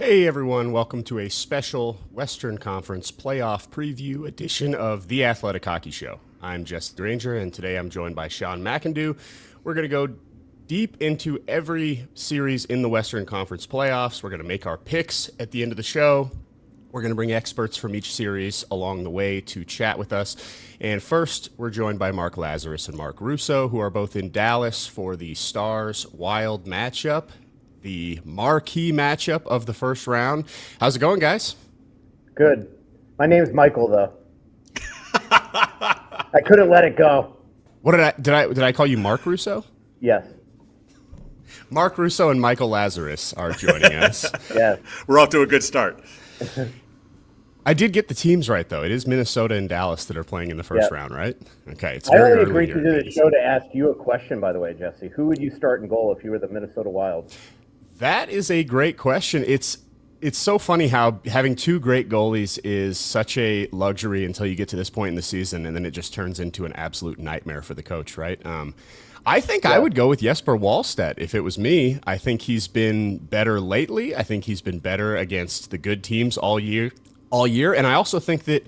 Hey everyone, welcome to a special Western Conference playoff preview edition of The Athletic Hockey Show. I'm Jesse Granger, and today I'm joined by Sean McIndoe. We're going to go deep into every series in the Western Conference playoffs. We're going to make our picks at the end of the show. We're going to bring experts from each series along the way to chat with us. And first, we're joined by Mark Lazarus and Mark Russo, who are both in Dallas for the Stars-Wild matchup, the marquee matchup of the first round. How's it going, guys? Good. My name's Michael, though. I couldn't let it go. What did I call you Mark Russo? Yes. Mark Russo and Michael Lazarus are joining us. Yes. We're off to a good start. I did get the teams right, though. It is Minnesota and Dallas that are playing in the first round, right? Okay. It's I very only early agreed here. to do the show to ask you a question, by the way, Jesse. Who would you start in goal if you were the Minnesota Wild? That is a great question. It's so funny how having two great goalies is such a luxury until you get to this point in the season, and then it just turns into an absolute nightmare for the coach, right? I think I would go with Jesper Wallstedt if it was me. I think he's been better lately. I think he's been better against the good teams all year. And I also think that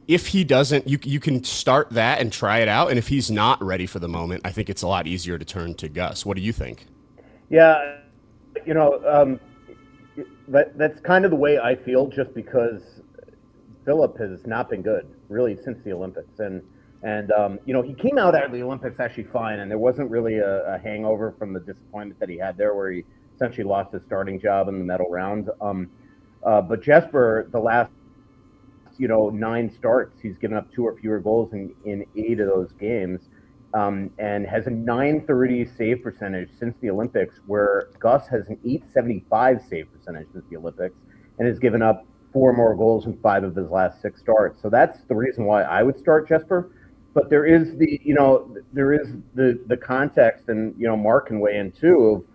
if he doesn't, you can start that and try it out. And if he's not ready for the moment, I think it's a lot easier to turn to Gus. What do you think? Yeah, that's kind of the way I feel, just because Philip has not been good really since the Olympics, and he came out of the Olympics actually fine, and there wasn't really a hangover from the disappointment that he had there, where he essentially lost his starting job in the medal round. But Jesper, the last 9 starts, he's given up 2 or fewer goals in 8 of those games. And has a .930 save percentage since the Olympics, where Gus has an .875 save percentage since the Olympics, and has given up 4 more goals in 5 of his last 6 starts. So that's the reason why I would start Jesper. But there is the context, and Mark can weigh in too,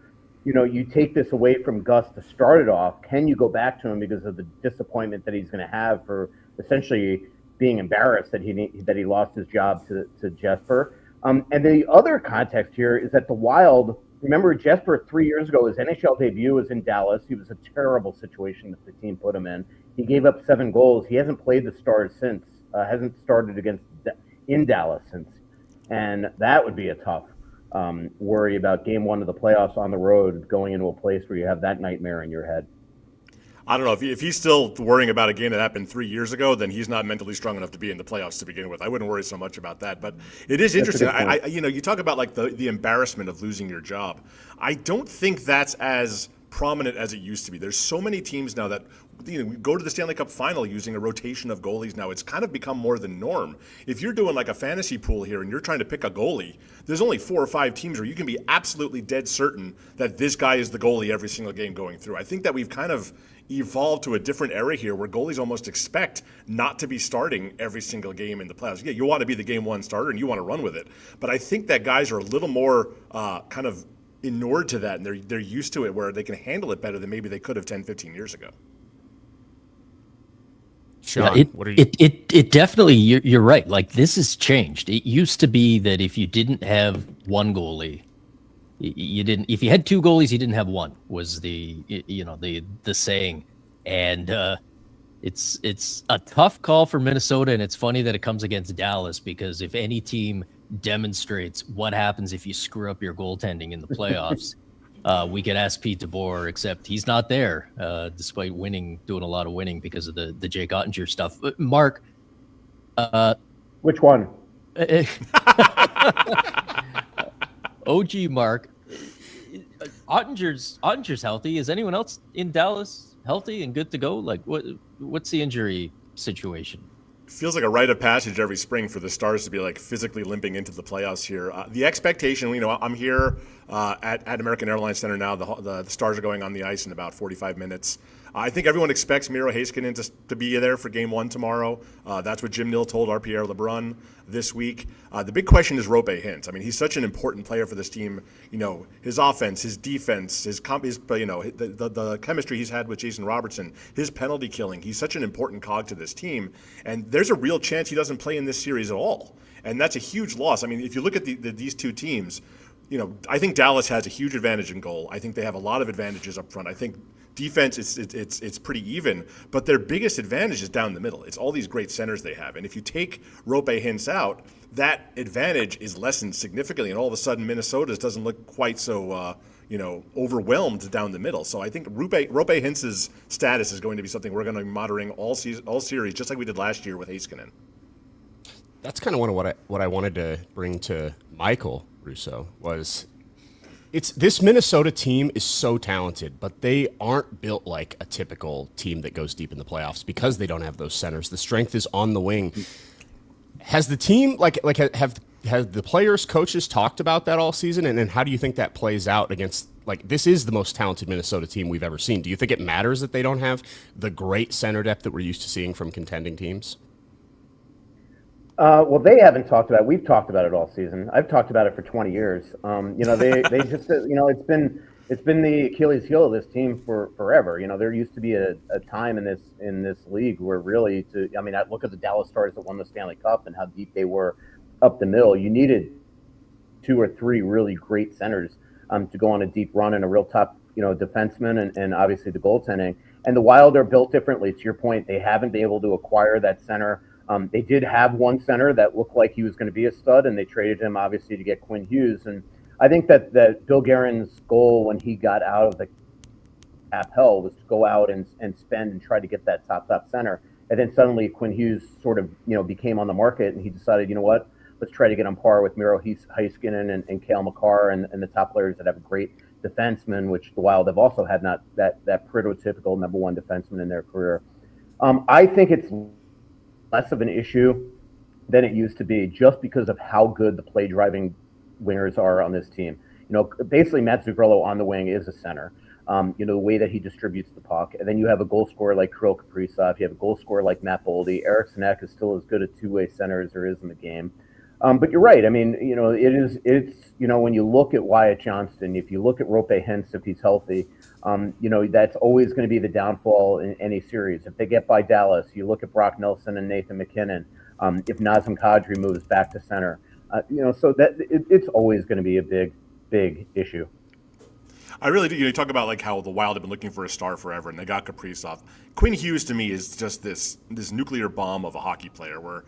of you take this away from Gus to start it off. Can you go back to him because of the disappointment that he's going to have for essentially being embarrassed that he lost his job to Jesper? And the other context here is that the Wild, remember Jesper 3 years ago, his NHL debut was in Dallas. He was a terrible situation that the team put him in. He gave up 7 goals. He hasn't played the Stars since, hasn't started in Dallas since. And that would be a tough worry about game 1 of the playoffs on the road, going into a place where you have that nightmare in your head. I don't know. If he's still worrying about a game that happened 3 years ago, then he's not mentally strong enough to be in the playoffs to begin with. I wouldn't worry so much about that. But it is interesting. You talk about like the embarrassment of losing your job. I don't think that's as prominent as it used to be. There's so many teams now that go to the Stanley Cup final using a rotation of goalies now. It's kind of become more the norm. If you're doing like a fantasy pool here and you're trying to pick a goalie, there's only 4 or 5 teams where you can be absolutely dead certain that this guy is the goalie every single game going through. I think that we've kind of evolved to a different era here where goalies almost expect not to be starting every single game in the playoffs. Yeah, you want to be the game 1 starter and you want to run with it. But I think that guys are a little more kind of inured to that, and they're used to it, where they can handle it better than maybe they could have 10, 15 years ago. Sean, yeah, what are you? It definitely, you're right. Like, this has changed. It used to be that if you didn't have one goalie, you didn't. If you had 2 goalies, you didn't have one. Was the saying, and it's a tough call for Minnesota, and it's funny that it comes against Dallas, because if any team demonstrates what happens if you screw up your goaltending in the playoffs. We could ask Pete DeBoer, except he's not there, despite doing a lot of winning because of the Jake Ottinger stuff. Mark. Which one? OG Mark. Ottinger's healthy. Is anyone else in Dallas healthy and good to go? Like, what's the injury situation? Feels like a rite of passage every spring for the Stars to be like physically limping into the playoffs here. The expectation, I'm here at American Airlines Center now. The Stars are going on the ice in about 45 minutes. I think everyone expects Miro Heiskanen to be there for Game 1 tomorrow. That's what Jim Nill told our Pierre LeBrun this week. The big question is Roope Hintz. I mean, he's such an important player for this team. His offense, his defense, the chemistry he's had with Jason Robertson, his penalty killing. He's such an important cog to this team. And there's a real chance he doesn't play in this series at all. And that's a huge loss. I mean, if you look at these two teams, I think Dallas has a huge advantage in goal. I think they have a lot of advantages up front. I think defense, it's pretty even, but their biggest advantage is down the middle. It's all these great centers they have, and if you take Rope Hintz out, that advantage is lessened significantly, and all of a sudden Minnesota's doesn't look quite so overwhelmed down the middle. So I think Rope Hintz's status is going to be something we're going to be monitoring all series, just like we did last year with Heiskanen. That's kind of what I wanted to bring to Michael Russo was this Minnesota team is so talented, but they aren't built like a typical team that goes deep in the playoffs because they don't have those centers. The strength is on the wing. Has the team have the players, coaches talked about that all season? And then how do you think that plays out against, this is the most talented Minnesota team we've ever seen. Do you think it matters that they don't have the great center depth that we're used to seeing from contending teams? Well, they haven't talked about it. We've talked about it all season. I've talked about it for 20 years. They just, it's been the Achilles heel of this team for forever. There used to be a time in this league where really I look at the Dallas Stars that won the Stanley Cup and how deep they were up the middle. You needed 2 or 3 really great centers to go on a deep run and a real top, defenseman and obviously the goaltending. And the Wild are built differently. To your point, they haven't been able to acquire that center. They did have one center that looked like he was going to be a stud, and they traded him obviously to get Quinn Hughes. And I think that Bill Guerin's goal when he got out of the cap hell was to go out and spend and try to get that top center. And then suddenly Quinn Hughes sort of became on the market, and he decided, let's try to get on par with Miro Heiskanen and Cale Makar and the top players that have a great defenseman, which the Wild have also had not that prototypical number one defenseman in their career. I think it's less of an issue than it used to be just because of how good the play driving wingers are on this team. Basically Matt Zuccarello on the wing is a center. The way that he distributes the puck. And then you have a goal scorer like Kirill Kaprizov. You have a goal scorer like Matt Boldy. Eriksson Ek is still as good a two-way center as there is in the game. But you're right. It's when you look at Wyatt Johnston, if you look at Rope Hintz, if he's healthy, that's always going to be the downfall in any series. If they get by Dallas, you look at Brock Nelson and Nathan McKinnon. If Nazem Kadri moves back to center, so that it's always going to be a big issue. I really do. You talk about how the Wild have been looking for a star forever, and they got Kaprizov. Quinn Hughes to me is just this nuclear bomb of a hockey player. Where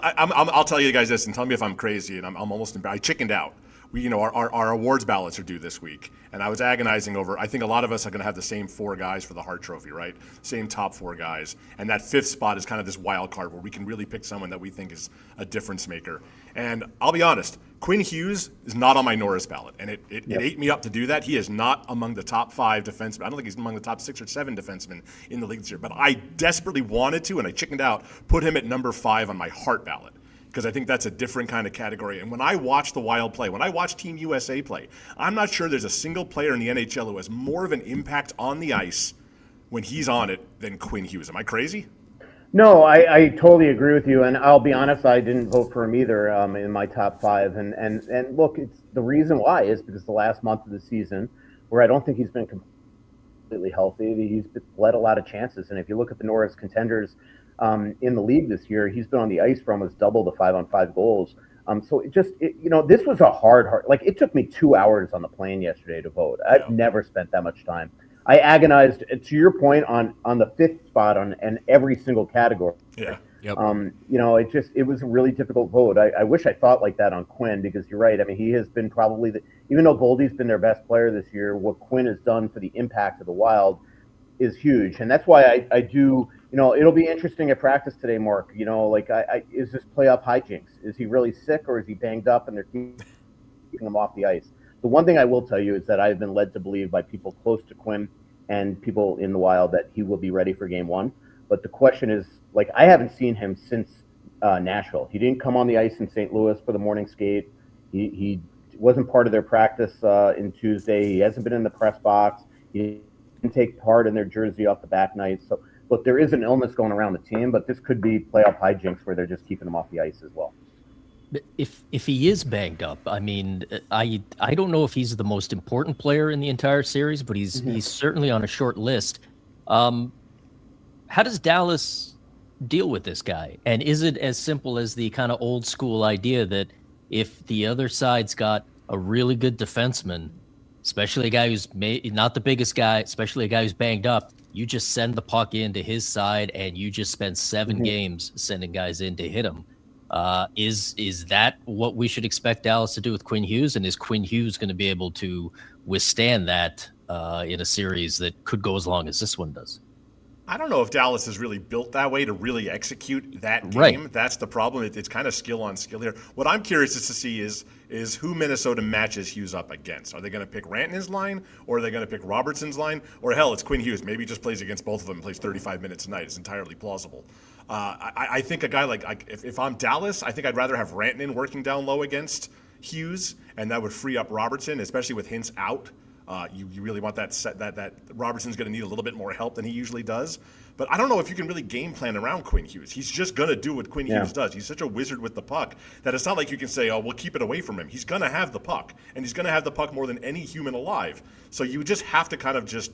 I'll tell you guys this, and tell me if I'm crazy, and I'm almost embarrassed. I chickened out. Our awards ballots are due this week, and I was agonizing over. I think a lot of us are going to have the same 4 guys for the Hart Trophy, right? Same top 4 guys, and that 5th spot is kind of this wild card where we can really pick someone that we think is a difference maker. And I'll be honest, Quinn Hughes is not on my Norris ballot, and it ate me up to do that. He is not among the top 5 defensemen. I don't think he's among the top 6 or 7 defensemen in the league this year. But I desperately wanted to, and I chickened out, put him at number 5 on my Hart ballot, because I think that's a different kind of category. And when I watch the Wild play, when I watch Team USA play, I'm not sure there's a single player in the NHL who has more of an impact on the ice when he's on it than Quinn Hughes. Am I crazy? No, I totally agree with you. And I'll be honest, I didn't vote for him either in my top 5. And look, it's the reason why is because the last month of the season, where I don't think he's been completely healthy, he's bled a lot of chances. And if you look at the Norris contenders, in the league this year, he's been on the ice for almost double the 5-on-5 goals. So this was a hard, it took me 2 hours on the plane yesterday to vote. I've never spent that much time. I agonized, to your point, on the 5th spot on every single category. Yeah. Yep. It was a really difficult vote. I wish I thought like that on Quinn, because you're right. He has been probably even though Boldy's been their best player this year, what Quinn has done for the impact of the Wild is huge. And that's why I do, it'll be interesting at practice today, Mark. Is this playoff hijinks? Is he really sick, or is he banged up and they're keeping him off the ice? The one thing I will tell you is that I've been led to believe by people close to Quinn and people in the Wild that he will be ready for game 1. But the question is, I haven't seen him since Nashville. He didn't come on the ice in St. Louis for the morning skate. He wasn't part of their practice in Tuesday. He hasn't been in the press box. He didn't take part in their jersey off the back night. So, look, there is an illness going around the team, but this could be playoff hijinks where they're just keeping him off the ice as well. If he is banged up, I don't know if he's the most important player in the entire series, but he's certainly on a short list. How does Dallas deal with this guy? And is it as simple as the kind of old school idea that if the other side's got a really good defenseman, especially a guy who's not the biggest guy, especially a guy who's banged up, you just send the puck into his side and you just spend 7 games sending guys in to hit him. Is that what we should expect Dallas to do with Quinn Hughes? And is Quinn Hughes going to be able to withstand that in a series that could go as long as this one does? I don't know if Dallas is really built that way to really execute that game. Right. That's the problem. It's kind of skill on skill here. What I'm curious to see is who Minnesota matches Hughes up against. Are they going to pick Rantanen's line, or are they going to pick Robertson's line? Or hell, it's Quinn Hughes. Maybe he just plays against both of them and plays 35 minutes a night. It's entirely plausible. I think a guy if I'm Dallas, I think I'd rather have Rantanen working down low against Hughes, and that would free up Robertson, especially with Hintz out. You really want that Robertson's going to need a little bit more help than he usually does. But I don't know if you can really game plan around Quinn Hughes. He's just going to do what Quinn Hughes does. He's such a wizard with the puck that it's not like you can say, oh, we'll keep it away from him. He's going to have the puck, and he's going to have the puck more than any human alive. So you just have to kind of just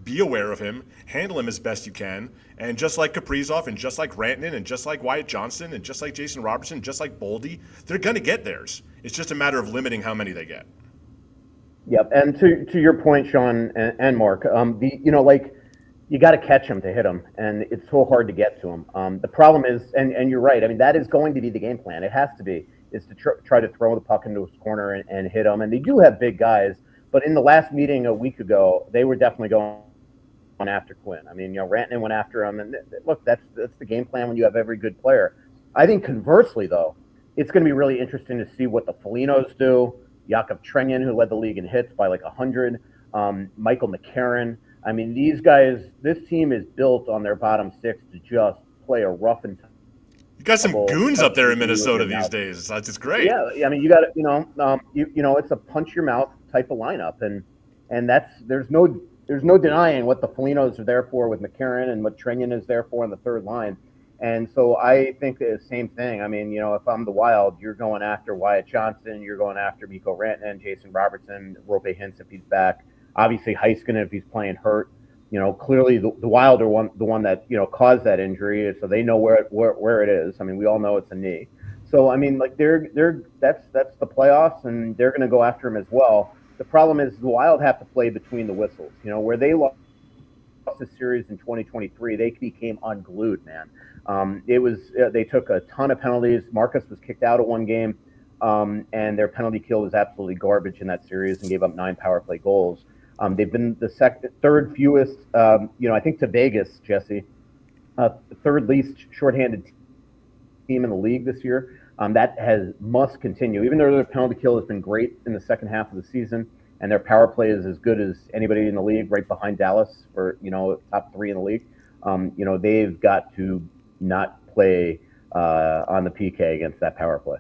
be aware of him, handle him as best you can, and just like Kaprizov and just like Rantanen and just like Wyatt Johnston and just like Jason Robertson, just like Boldy, they're going to get theirs. It's just a matter of limiting how many they get. Yep, and to your point, Sean and Mark, you got to catch him to hit him, and it's so hard to get to him. The problem is, and you're right. I mean, that is going to be the game plan. It has to be, is to try to throw the puck into his corner and hit him. And they do have big guys, but in the last meeting a week ago, they were definitely going after Quinn. I mean, Rantanen went after him, and look, that's the game plan when you have every good player. I think conversely, though, it's going to be really interesting to see what the Folignos do. Yakov Trenyan, who led the league in hits by like 100. Michael McCarron. I mean, these guys, this team is built on their bottom six to just play a rough and you got some goons up there in Minnesota these days. That's just great. Yeah, I mean, you got to, it's a punch your mouth type of lineup, and there's no denying what the Folignos are there for with McCarron and what Trenyan is there for on the third line. And so I think the same thing. I mean, if I'm the Wild, you're going after Wyatt Johnston, you're going after Mikko Rantanen, Jason Robertson, Roope Hintz if he's back, obviously Heiskanen if he's playing hurt. Clearly the Wild are the one that caused that injury, so they know where it is. I mean, we all know it's a knee. So I mean, like that's the playoffs, and they're going to go after him as well. The problem is the Wild have to play between the whistles. Where they lost the series in 2023, they became unglued, man. They took a ton of penalties. Marcus was kicked out of one game, and their penalty kill was absolutely garbage in that series and gave up 9 power play goals. They've been the third fewest, I think to Vegas, Jesse, third least shorthanded team in the league this year. That must continue, even though their penalty kill has been great in the second half of the season, and their power play is as good as anybody in the league, right behind Dallas for top 3 in the league. They've got to not play on the PK against that power play.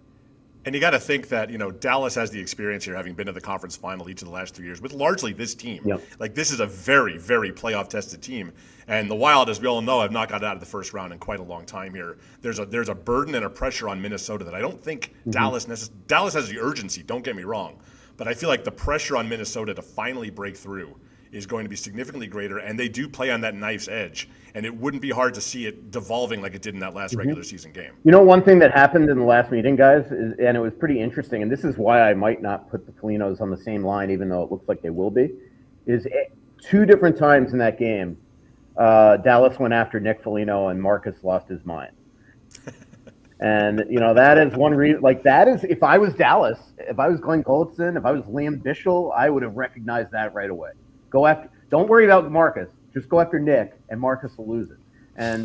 And you got to think that, Dallas has the experience here, having been to the conference final each of the last 3 years with largely this team. Yep. Like, this is a very, very playoff tested team. And the Wild, as we all know, have not got out of the first round in quite a long time here. There's a burden and a pressure on Minnesota that I don't think Dallas has the urgency, don't get me wrong. But I feel like the pressure on Minnesota to finally break through is going to be significantly greater, and they do play on that knife's edge, and it wouldn't be hard to see it devolving like it did in that last regular season game. One thing that happened in the last meeting, guys, and it was pretty interesting, and this is why I might not put the Folignos on the same line, even though it looks like they will be, is 2 different times in that game, Dallas went after Nick Foligno, and Marcus lost his mind. And, that is one reason, if I was Dallas, if I was Glenn Goldson, if I was Liam Bischel, I would have recognized that right away. Don't worry about Marcus. Just go after Nick, and Marcus will lose it. And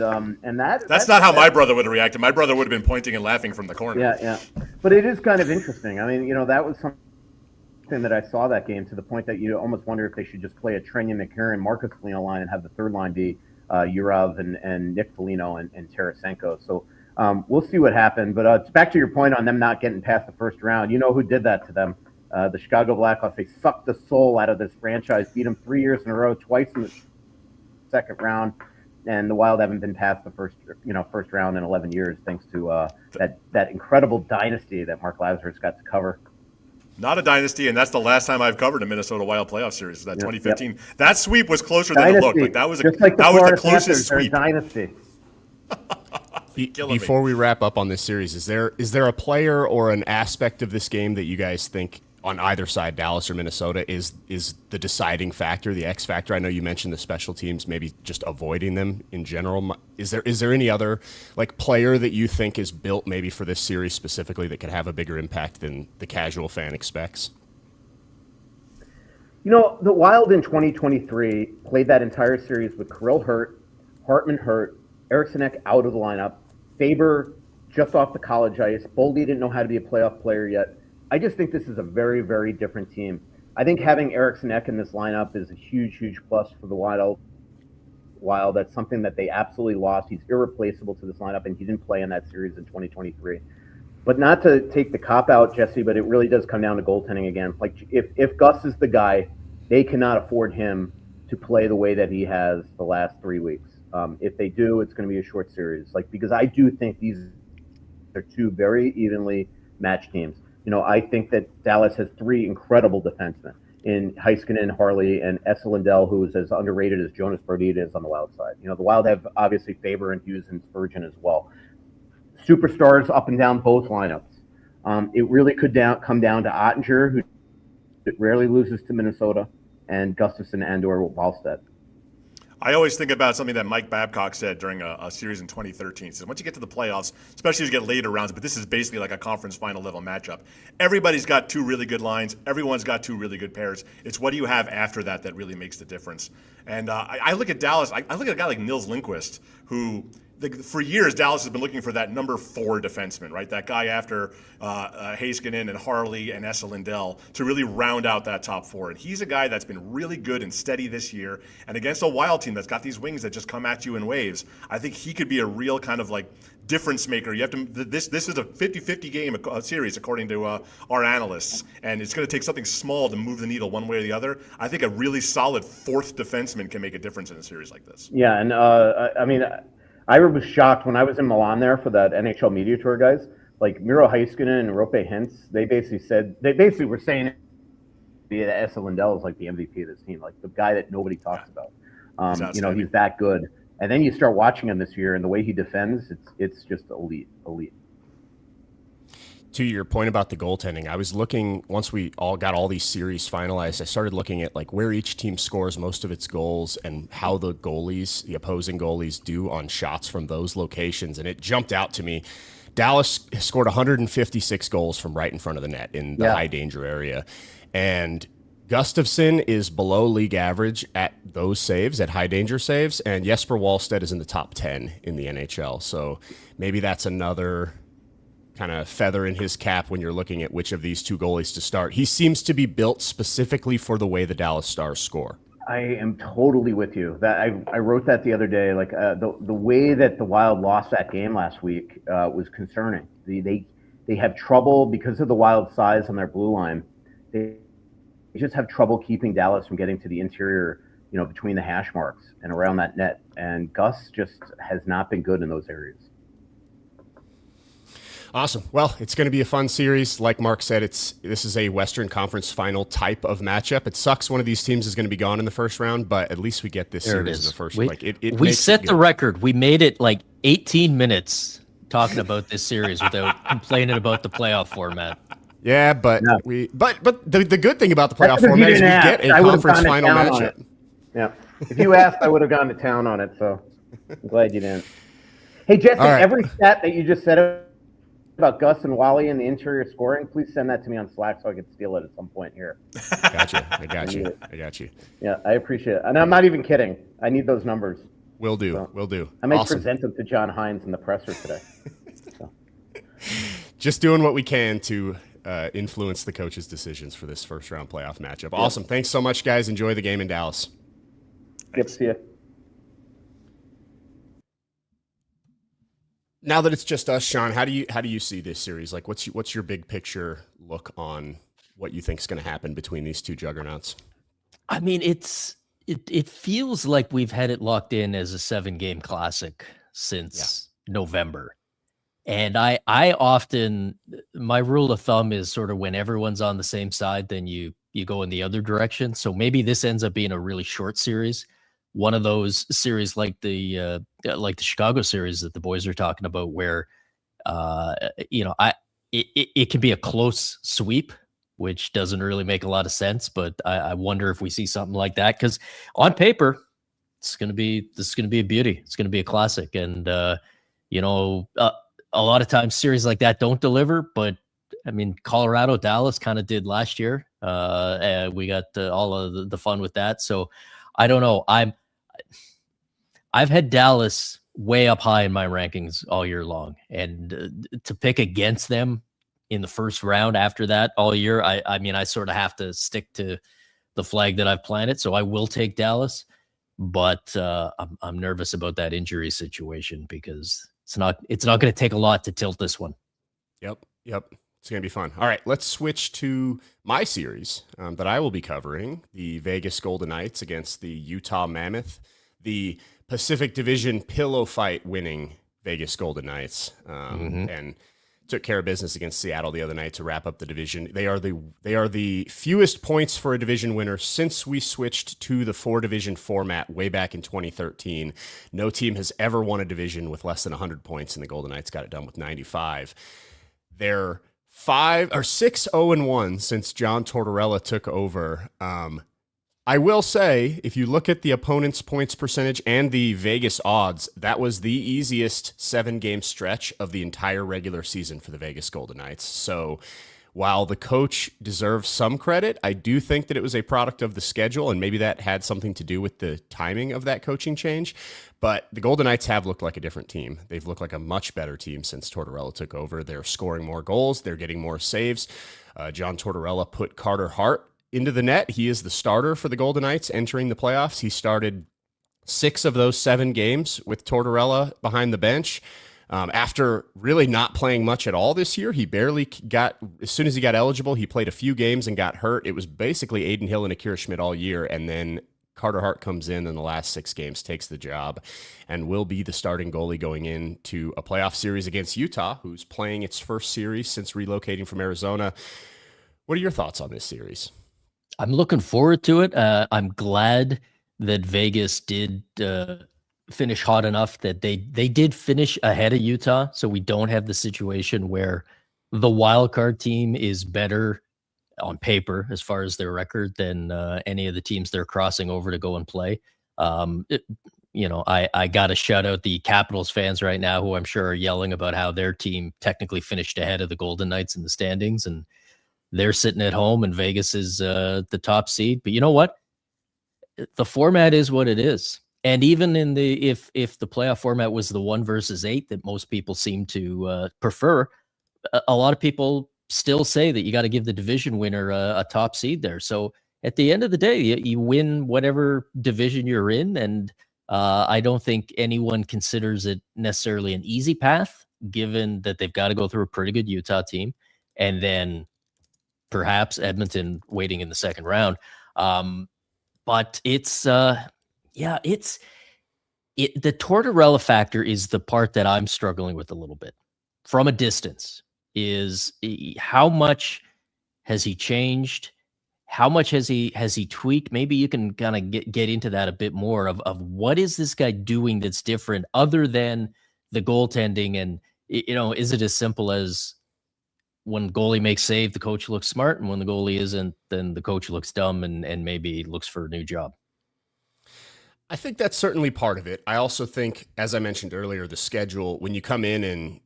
that's not how my brother would have reacted. My brother would have been pointing and laughing from the corner. Yeah. But it is kind of interesting. I mean, that was something that I saw that game to the point that you almost wonder if they should just play a Trenyan, McCarron, Marcus Foligno line and have the third line be Yurov and Nick Foligno and Tarasenko. So we'll see what happens. But back to your point on them not getting past the first round. You know who did that to them? The Chicago Blackhawks. They sucked the soul out of this franchise, beat them 3 years in a row, twice in the second round, and the Wild haven't been past the first round in 11 years, thanks to that incredible dynasty that Mark Lazarus got to cover. Not a dynasty, and that's the last time I've covered a Minnesota Wild playoff series. That 2015, That sweep was closer than it looked. Like that was the closest sweep. Dynasty. Before we wrap up on this series, is there a player or an aspect of this game that you guys think on either side, Dallas or Minnesota, is the deciding factor, the X factor? I know you mentioned the special teams, maybe just avoiding them in general. Is there any other like player that you think is built maybe for this series specifically that could have a bigger impact than the casual fan expects? You know, the Wild in 2023 played that entire series with Kirill hurt, Hartman hurt, Eriksson Ek out of the lineup, Faber just off the college ice. Boldy didn't know how to be a playoff player yet. I just think this is a very, very different team. I think having Eriksson Ek in this lineup is a huge, huge plus for the Wild. That's something that they absolutely lost. He's irreplaceable to this lineup, and he didn't play in that series in 2023. But not to take the cop out, Jesse, but it really does come down to goaltending again. Like if Gus is the guy, they cannot afford him to play the way that he has the last 3 weeks. If they do, it's going to be a short series. Because I do think these are two very evenly matched teams. You know, I think that Dallas has three incredible defensemen in Heiskanen, Harley, and Esa Lindell, who is as underrated as Jonas Brodin is on the Wild side. You know, the Wild have obviously Faber and Hughes and Spurgeon as well. Superstars up and down both lineups. It really could come down to Ottinger, who rarely loses to Minnesota, and Gustafsson and/or Wallstedt. I always think about something that Mike Babcock said during a series in 2013. He says, once you get to the playoffs, especially as you get later rounds, but this is basically like a conference final level matchup, everybody's got two really good lines. Everyone's got two really good pairs. It's what do you have after that that really makes the difference. And I look at Dallas, I look at a guy like Nils Lindqvist, who for years, Dallas has been looking for that number 4 defenseman, right? That guy after Heiskanen and Harley and Esa Lindell to really round out that top 4. And he's a guy that's been really good and steady this year. And against a Wild team that's got these wings that just come at you in waves, I think he could be a real kind of like difference maker. You have to. This is a 50-50 game series according to our analysts, and it's going to take something small to move the needle one way or the other. I think a really solid 4th defenseman can make a difference in a series like this. Yeah, and I mean, I was shocked when I was in Milan there for that NHL media tour, guys. Like Miro Heiskanen and Roope Hintz, they basically were saying that Esa Lindell is like the MVP of this team, like the guy that nobody talks about. You know, he's that good. And then you start watching him this year, and the way he defends, it's just elite. To your point about the goaltending, I was looking, once we all got all these series finalized, I started looking at like where each team scores most of its goals and how the opposing goalies do on shots from those locations. And it jumped out to me. Dallas scored 156 goals from right in front of the net in the high danger area. And Gustafsson is below league average at those saves, at high danger saves. And Jesper Wallstedt is in the top 10 in the NHL. So maybe that's another kind of feather in his cap when you're looking at which of these two goalies to start. He seems to be built specifically for the way the Dallas Stars score. I am totally with you. That I wrote that the other day. Like the way that the Wild lost that game last week was concerning. They have trouble because of the Wild size on their blue line. They just have trouble keeping Dallas from getting to the interior, you know, between the hash marks and around that net. And Gus just has not been good in those areas. Awesome. Well, it's going to be a fun series. Like Mark said, this is a Western Conference final type of matchup. It sucks one of these teams is going to be gone in the first round, but at least we get this series in the first. We set the record. We made it like 18 minutes talking about this series without complaining about the playoff format. Yeah, but the good thing about the playoff format is we get a conference final matchup. Yeah. If you asked, I would have gone to town on it. So I'm glad you didn't. Hey, Jesse, every stat that you just said about Gus and Wally and the interior scoring, please send that to me on Slack so I can steal it at some point here. Gotcha. I got you. Yeah, I appreciate it. And I'm not even kidding. I need those numbers. Will do. Will do. I may present them to John Hines in the presser today. Just doing what we can to influence the coach's decisions for this first round playoff matchup. Awesome. Thanks so much, guys. Enjoy the game in Dallas. Yep, see ya. Now that it's just us, Sean, how do you see this series? Like, what's your big picture look on what you think is going to happen between these two juggernauts? I mean, it feels like we've had it locked in as a 7-game classic since November. And I often, my rule of thumb is sort of when everyone's on the same side, then you go in the other direction. So maybe this ends up being a really short series. One of those series like the Chicago series that the boys are talking about, where it can be a close sweep, which doesn't really make a lot of sense. But I wonder if we see something like that, because on paper, this is going to be a beauty. It's going to be a classic. And, a lot of times series like that don't deliver, but I mean, Colorado, Dallas kind of did last year. And we got all of the fun with that. So I don't know. I've had Dallas way up high in my rankings all year long, and to pick against them in the first round after that all year, I mean, I sort of have to stick to the flag that I've planted. So I will take Dallas, but I'm nervous about that injury situation, because it's not going to take a lot to tilt this one. Yep. It's going to be fun. All right, let's switch to my series that I will be covering, the Vegas Golden Knights against the Utah Mammoth, the Pacific Division pillow fight winning Vegas Golden Knights, and took care of business against Seattle the other night to wrap up the division. They are the fewest points for a division winner since we switched to the 4-division format way back in 2013. No team has ever won a division with less than 100 points, and the Golden Knights got it done with 95. They're 6-0-1 since John Tortorella took over. I will say, if you look at the opponent's points percentage and the Vegas odds, that was the easiest 7-game stretch of the entire regular season for the Vegas Golden Knights. So while the coach deserves some credit, I do think that it was a product of the schedule, and maybe that had something to do with the timing of that coaching change. But the Golden Knights have looked like a different team. They've looked like a much better team since Tortorella took over. They're scoring more goals. They're getting more saves. John Tortorella put Carter Hart into the net. He is the starter for the Golden Knights entering the playoffs. He started 6 of those 7 games with Tortorella behind the bench. After really not playing much at all this year, he barely got, as soon as he got eligible, he played a few games and got hurt. It was basically Aiden Hill and Akira Schmidt all year, and then Carter Hart comes in the last 6 games, takes the job, and will be the starting goalie going into a playoff series against Utah, who's playing its first series since relocating from Arizona. What are your thoughts on this series? I'm looking forward to it. I'm glad that Vegas did finish hot enough that they did finish ahead of Utah, so we don't have the situation where the wild card team is better on paper as far as their record than any of the teams they're crossing over to go and play. I got to shout out the Capitals fans right now, who I'm sure are yelling about how their team technically finished ahead of the Golden Knights in the standings, and they're sitting at home, and Vegas is the top seed. But you know what? The format is what it is. And even in the if the playoff format was the 1 versus 8 that most people seem to prefer, a lot of people still say that you got to give the division winner a top seed there. So at the end of the day, you win whatever division you're in, and I don't think anyone considers it necessarily an easy path, given that they've got to go through a pretty good Utah team, and then perhaps Edmonton waiting in the second round. But it's the Tortorella factor is the part that I'm struggling with a little bit from a distance. Is how much has he changed? How much has he tweaked? Maybe you can kind of get into that a bit more of what is this guy doing that's different other than the goaltending? And, is it as simple as when goalie makes save, the coach looks smart, and when the goalie isn't, then the coach looks dumb and maybe looks for a new job? I think that's certainly part of it. I also think, as I mentioned earlier, the schedule, when you come in and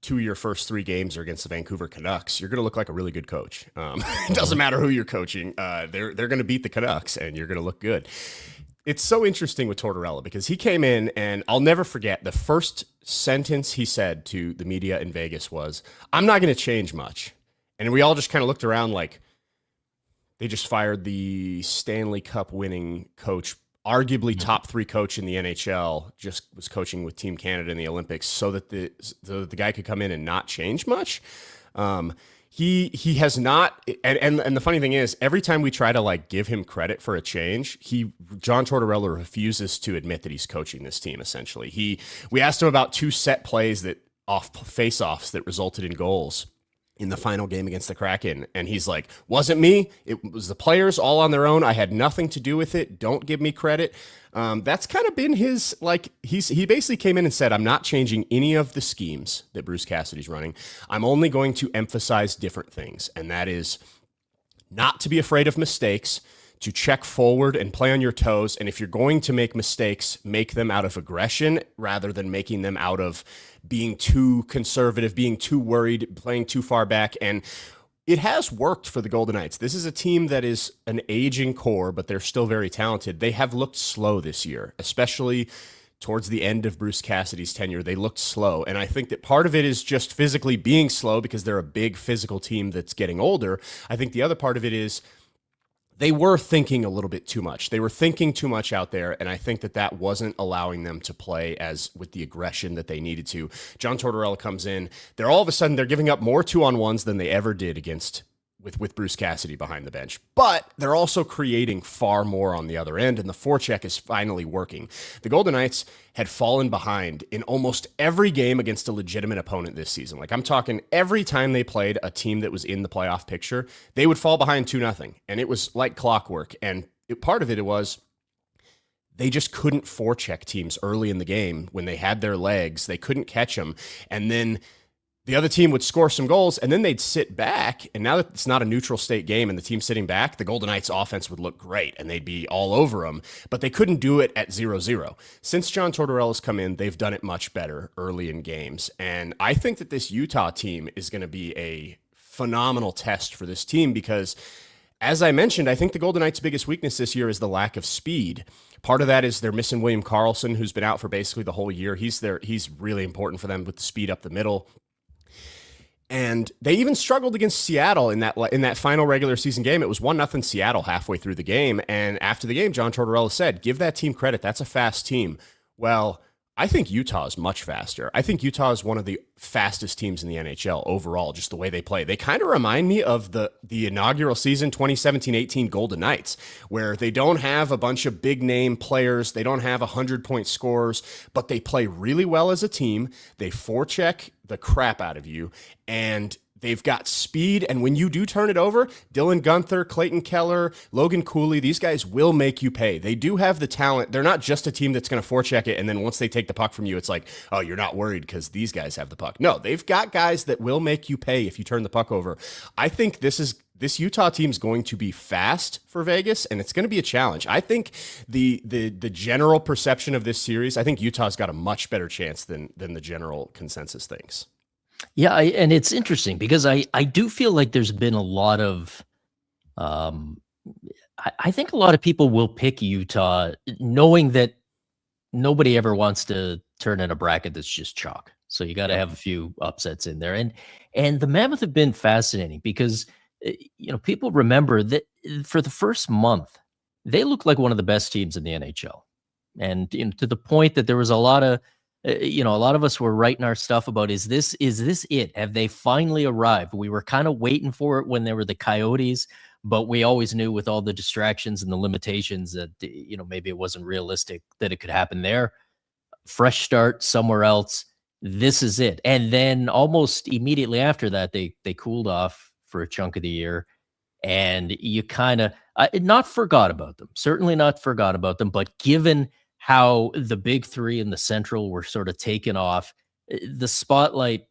2 of your first 3 games are against the Vancouver Canucks, you're going to look like a really good coach. It doesn't matter who you're coaching. They're going to beat the Canucks, and you're going to look good. It's so interesting with Tortorella because he came in, and I'll never forget the first sentence he said to the media in Vegas was, "I'm not going to change much." And we all just kind of looked around like they just fired the Stanley Cup winning coach, arguably top 3 coach in the NHL, just was coaching with Team Canada in the Olympics, so that the guy could come in and not change much. He has not, and the funny thing is, every time we try to give him credit for a change, John Tortorella refuses to admit that he's coaching this team. Essentially, we asked him about 2 set plays face-offs that resulted in goals in the final game against the Kraken, and he's like, "Wasn't me. It was the players all on their own. I had nothing to do with it. Don't give me credit." That's kind of been his, he basically came in and said, "I'm not changing any of the schemes that Bruce Cassidy's running. I'm only going to emphasize different things." And that is not to be afraid of mistakes, to check forward and play on your toes. And if you're going to make mistakes, make them out of aggression rather than making them out of being too conservative, being too worried, playing too far back. And it has worked for the Golden Knights. This is a team that is an aging core, but they're still very talented. They have looked slow this year, especially towards the end of Bruce Cassidy's tenure. They looked slow. And I think that part of it is just physically being slow because they're a big physical team that's getting older. I think the other part of it is they were thinking a little bit too much. They were thinking too much out there, and I think that that wasn't allowing them to play as with the aggression that they needed to. John Tortorella comes in. They're all of a sudden, they're giving up more 2-on-1s than they ever did against with Bruce Cassidy behind the bench. But they're also creating far more on the other end, and the forecheck is finally working. The Golden Knights had fallen behind in almost every game against a legitimate opponent this season. Like, I'm talking every time they played a team that was in the playoff picture, they would fall behind 2-0, and it was like clockwork. And part of it was they just couldn't forecheck teams early in the game when they had their legs. They couldn't catch them, and then the other team would score some goals, and then they'd sit back. And now that it's not a neutral state game and the team's sitting back, the Golden Knights offense would look great and they'd be all over them, but they couldn't do it at 0-0. Since John Tortorella's come in, they've done it much better early in games. And I think that this Utah team is going to be a phenomenal test for this team because, as I mentioned, I think the Golden Knights' biggest weakness this year is the lack of speed. Part of that is they're missing William Karlsson, who's been out for basically the whole year. He's really important for them with the speed up the middle. And they even struggled against Seattle in that final regular season game. It was 1-0 Seattle halfway through the game. And after the game, John Tortorella said, give that team credit. That's a fast team. Well, I think Utah is much faster. I think Utah is one of the fastest teams in the NHL overall, just the way they play. They kind of remind me of the inaugural season 2017-18 Golden Knights, where they don't have a bunch of big-name players. They don't have 100-point scorers, but they play really well as a team. They forecheck the crap out of you, and they've got speed, and when you do turn it over, Dylan Guenther, Clayton Keller, Logan Cooley, these guys will make you pay. They do have the talent. They're not just a team that's going to forecheck it, and then once they take the puck from you, it's like, oh, you're not worried because these guys have the puck. No, they've got guys that will make you pay if you turn the puck over. I think this Utah team is going to be fast for Vegas, and it's going to be a challenge. I think the general perception of this series, I think Utah's got a much better chance than the general consensus thinks. Yeah, and it's interesting because I do feel like there's been a lot of, I think a lot of people will pick Utah knowing that nobody ever wants to turn in a bracket that's just chalk. So you got to have a few upsets in there. And the Mammoth have been fascinating because, people remember that for the first month, they looked like one of the best teams in the NHL. And to the point that there was a lot of, a lot of us were writing our stuff about, is this it? Have they finally arrived? We were kind of waiting for it when they were the Coyotes, but we always knew with all the distractions and the limitations that, maybe it wasn't realistic that it could happen there. Fresh start somewhere else. This is it. And then almost immediately after that, they cooled off for a chunk of the year, and you kind of not forgot about them. Certainly not forgot about them, but given how the big three in the Central were sort of taken off, the spotlight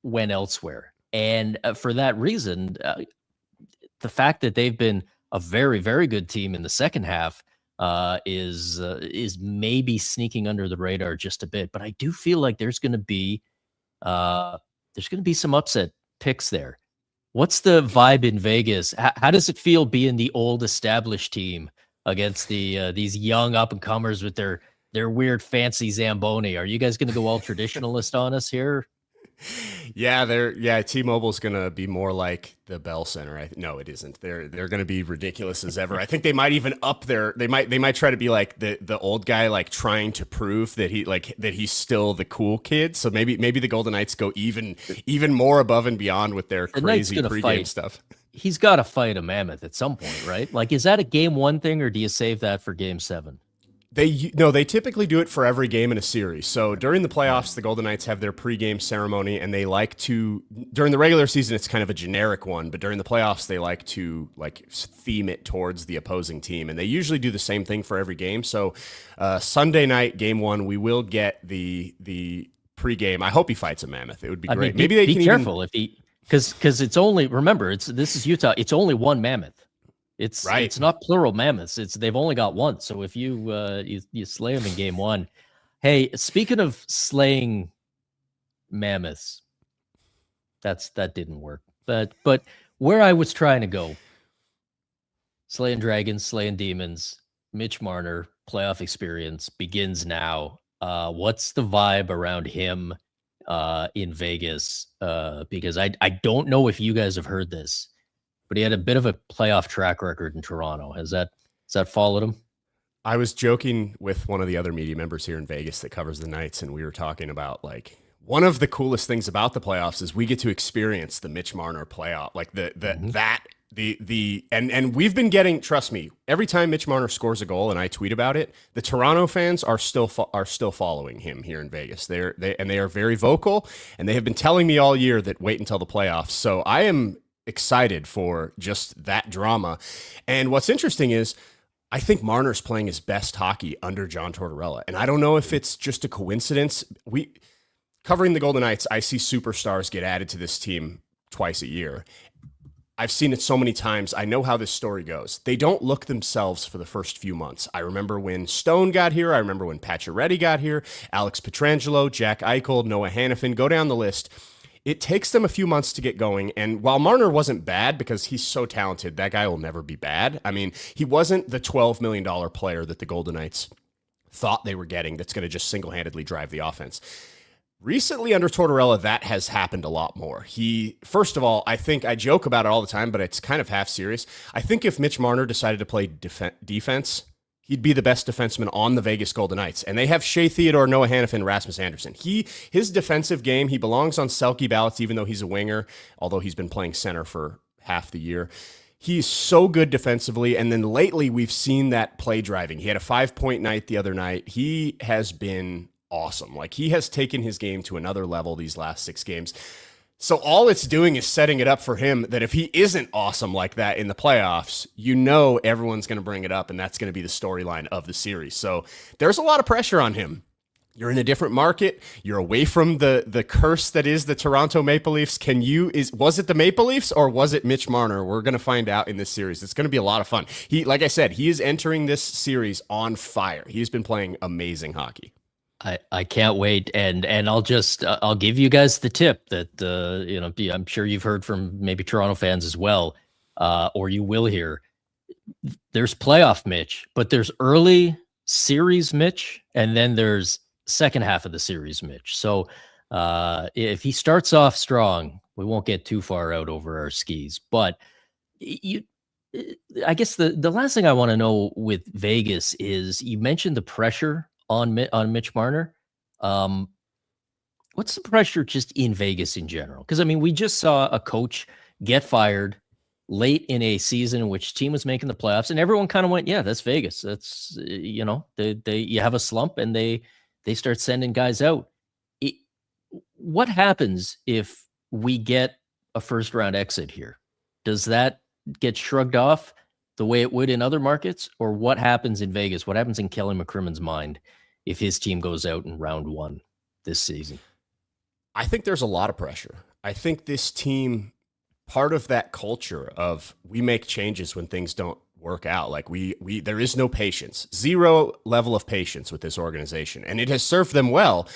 went elsewhere. And for that reason, the fact that they've been a very, very good team in the second half is maybe sneaking under the radar just a bit. But I do feel like there's going to be some upset picks there. What's the vibe in Vegas? How does it feel being the old established team against these young up and comers with their weird fancy Zamboni? Are you guys going to go all traditionalist on us here? Yeah, T-Mobile's going to be more like the Bell Center. No, it isn't. They're going to be ridiculous as ever. I think they might even up their. They might try to be like the old guy, like trying to prove that he's still the cool kid. So maybe the Golden Knights go even more above and beyond with their crazy pregame stuff. He's got to fight a Mammoth at some point, right? Like, is that a game one thing, or do you save that for game 7? They typically do it for every game in a series. So during the playoffs, the Golden Knights have their pregame ceremony, and they like to, during the regular season, it's kind of a generic one, but during the playoffs, they like to theme it towards the opposing team. And they usually do the same thing for every game. So Sunday night, game 1, we will get the pregame. I hope he fights a Mammoth. It would be great. Maybe they can be careful if he, because it's only, remember, this is Utah. It's only one Mammoth. It's not plural mammoths. They've only got one. So if you slay them in game one, hey, speaking of slaying mammoths, that didn't work. But where I was trying to go, slaying dragons, slaying demons, Mitch Marner playoff experience begins now. What's the vibe around him in Vegas? Because I don't know if you guys have heard this, but he had a bit of a playoff track record in Toronto. Has that followed him? I was joking with one of the other media members here in Vegas that covers the Knights, and we were talking about, like, one of the coolest things about the playoffs is we get to experience the Mitch Marner playoff, like and we've been getting, trust me, every time Mitch Marner scores a goal and I tweet about it, the Toronto fans are still following him here in Vegas. They are very vocal, and they have been telling me all year that wait until the playoffs. So I am excited for just that drama. And what's interesting is I think Marner's playing his best hockey under John Tortorella. And I don't know if it's just a coincidence. Covering the Golden Knights, I see superstars get added to this team twice a year. I've seen it so many times. I know how this story goes. They don't look themselves for the first few months. I remember when Stone got here. I remember when Pacioretty got here, Alex Pietrangelo, Jack Eichel, Noah Hannafin, go down the list. It takes them a few months to get going, and while Marner wasn't bad because he's so talented, that guy will never be bad. I mean, he wasn't the $12 million player that the Golden Knights thought they were getting that's going to just single-handedly drive the offense. Recently, under Tortorella, that has happened a lot more. First of all, I think I joke about it all the time, but it's kind of half serious. I think if Mitch Marner decided to play defense, he'd be the best defenseman on the Vegas Golden Knights. And they have Shea Theodore, Noah Hannafin, Rasmus Anderson. His defensive game, he belongs on Selke ballots, even though he's a winger, although he's been playing center for half the year. He's so good defensively. And then lately, we've seen that play driving. He had a 5-point night the other night. He has been awesome. Like, he has taken his game to another level these last 6 games. So all it's doing is setting it up for him that if he isn't awesome like that in the playoffs, everyone's going to bring it up, and that's going to be the storyline of the series. So there's a lot of pressure on him. You're in a different market. You're away from the curse that is the Toronto Maple Leafs. Was it the Maple Leafs or was it Mitch Marner? We're going to find out in this series. It's going to be a lot of fun. Like I said, he is entering this series on fire. He's been playing amazing hockey. I can't wait, and I'll give you guys the tip that I'm sure you've heard from maybe Toronto fans as well, or you will hear. There's playoff Mitch, but there's early series Mitch, and then there's second half of the series Mitch. So if he starts off strong, we won't get too far out over our skis. But I guess the last thing I want to know with Vegas is you mentioned the pressure on Mitch Marner. What's the pressure just in Vegas in general? Because, I mean, we just saw a coach get fired late in a season in which team was making the playoffs, and everyone kind of went, yeah, that's Vegas. That's, you have a slump and they start sending guys out. What happens if we get a first round exit here? Does that get shrugged off the way it would in other markets? Or what happens in Vegas? What happens in Kelly McCrimmon's mind if his team goes out in round 1 this season? I think there's a lot of pressure. I think this team, part of that culture of we make changes when things don't work out. Like there is no patience, zero level of patience with this organization. And it has served them well.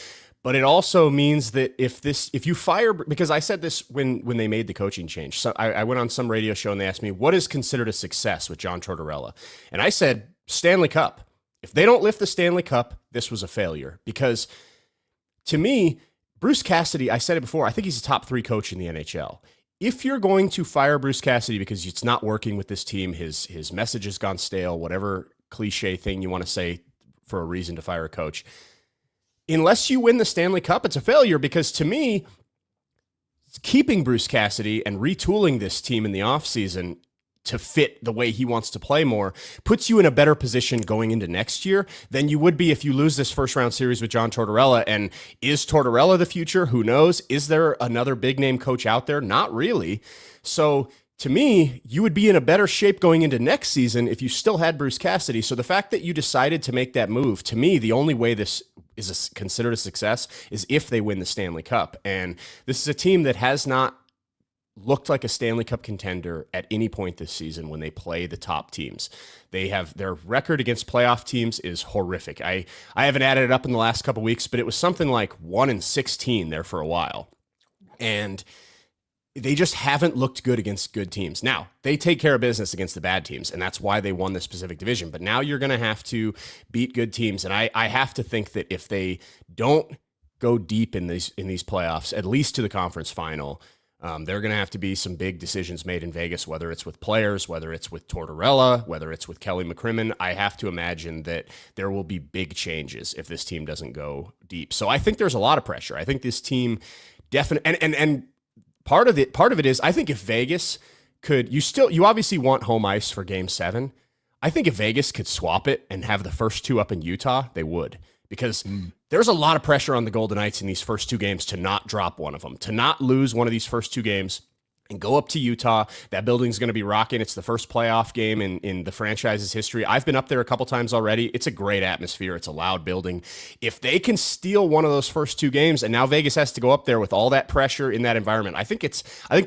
But it also means that if you fire, because I said this when they made the coaching change. So I went on some radio show and they asked me, what is considered a success with John Tortorella? And I said, Stanley Cup. If they don't lift the Stanley Cup, this was a failure. Because to me, Bruce Cassidy, I said it before, I think he's a top 3 coach in the NHL. If you're going to fire Bruce Cassidy because it's not working with this team, his message has gone stale, whatever cliche thing you want to say for a reason to fire a coach, unless you win the Stanley Cup, it's a failure. Because to me, keeping Bruce Cassidy and retooling this team in the offseason to fit the way he wants to play more puts you in a better position going into next year than you would be if you lose this first round series with John Tortorella. And is Tortorella the future? Who knows? Is there another big name coach out there? Not really. So to me, you would be in a better shape going into next season if you still had Bruce Cassidy. So the fact that you decided to make that move, to me, the only way this is considered a success is if they win the Stanley Cup. And this is a team that has not looked like a Stanley Cup contender at any point this season when they play the top teams. They have their record against playoff teams is horrific. I haven't added it up in the last couple weeks, but it was something like 1-16 there for a while. And they just haven't looked good against good teams. Now, they take care of business against the bad teams, and that's why they won this specific division. But now you're going to have to beat good teams. And I have to think that if they don't go deep in these playoffs, at least to the conference final, there are going to have to be some big decisions made in Vegas, whether it's with players, whether it's with Tortorella, whether it's with Kelly McCrimmon. I have to imagine that there will be big changes if this team doesn't go deep. So I think there's a lot of pressure. I think this team definitely, and part of it is, I think if Vegas could, you obviously want home ice for Game 7. I think if Vegas could swap it and have the first two up in Utah, they would. Because there's a lot of pressure on the Golden Knights in these first two games to not drop one of them, to not lose one of these first two games and go up to Utah. That building's going to be rocking. It's the first playoff game in the franchise's history. I've been up there a couple times already. It's a great atmosphere. It's a loud building. If they can steal one of those first two games, and now Vegas has to go up there with all that pressure in that environment, I think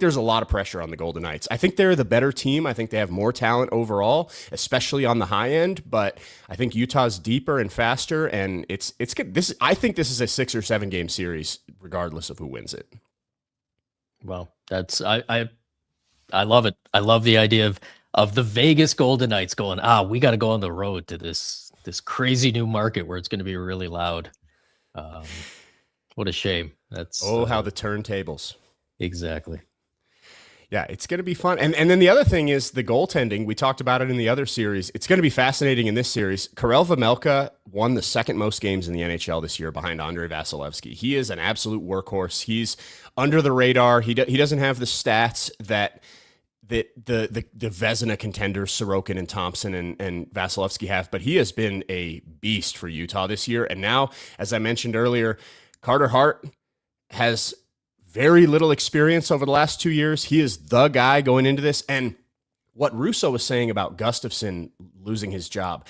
there's a lot of pressure on the Golden Knights. I think they're the better team. I think they have more talent overall, especially on the high end, but I think Utah's deeper and faster, and it's good. I think this is a 6 or 7 game series, regardless of who wins it. Well, that's I love it. I love the idea of the Vegas Golden Knights going, we got to go on the road to this crazy new market where it's going to be really loud. What a shame. That's how the turntables. Exactly. Yeah, it's going to be fun. And then the other thing is the goaltending. We talked about it in the other series. It's going to be fascinating in this series. Karel Vejmelka won the second most games in the NHL this year behind Andrei Vasilevsky. He is an absolute workhorse. He's under the radar. He doesn't have the stats that the Vezina contenders, Sorokin and Thompson and Vasilevsky have, but he has been a beast for Utah this year. And now, as I mentioned earlier, Carter Hart has very little experience over the last 2 years. He is the guy going into this. And what Russo was saying about Gustafsson losing his job,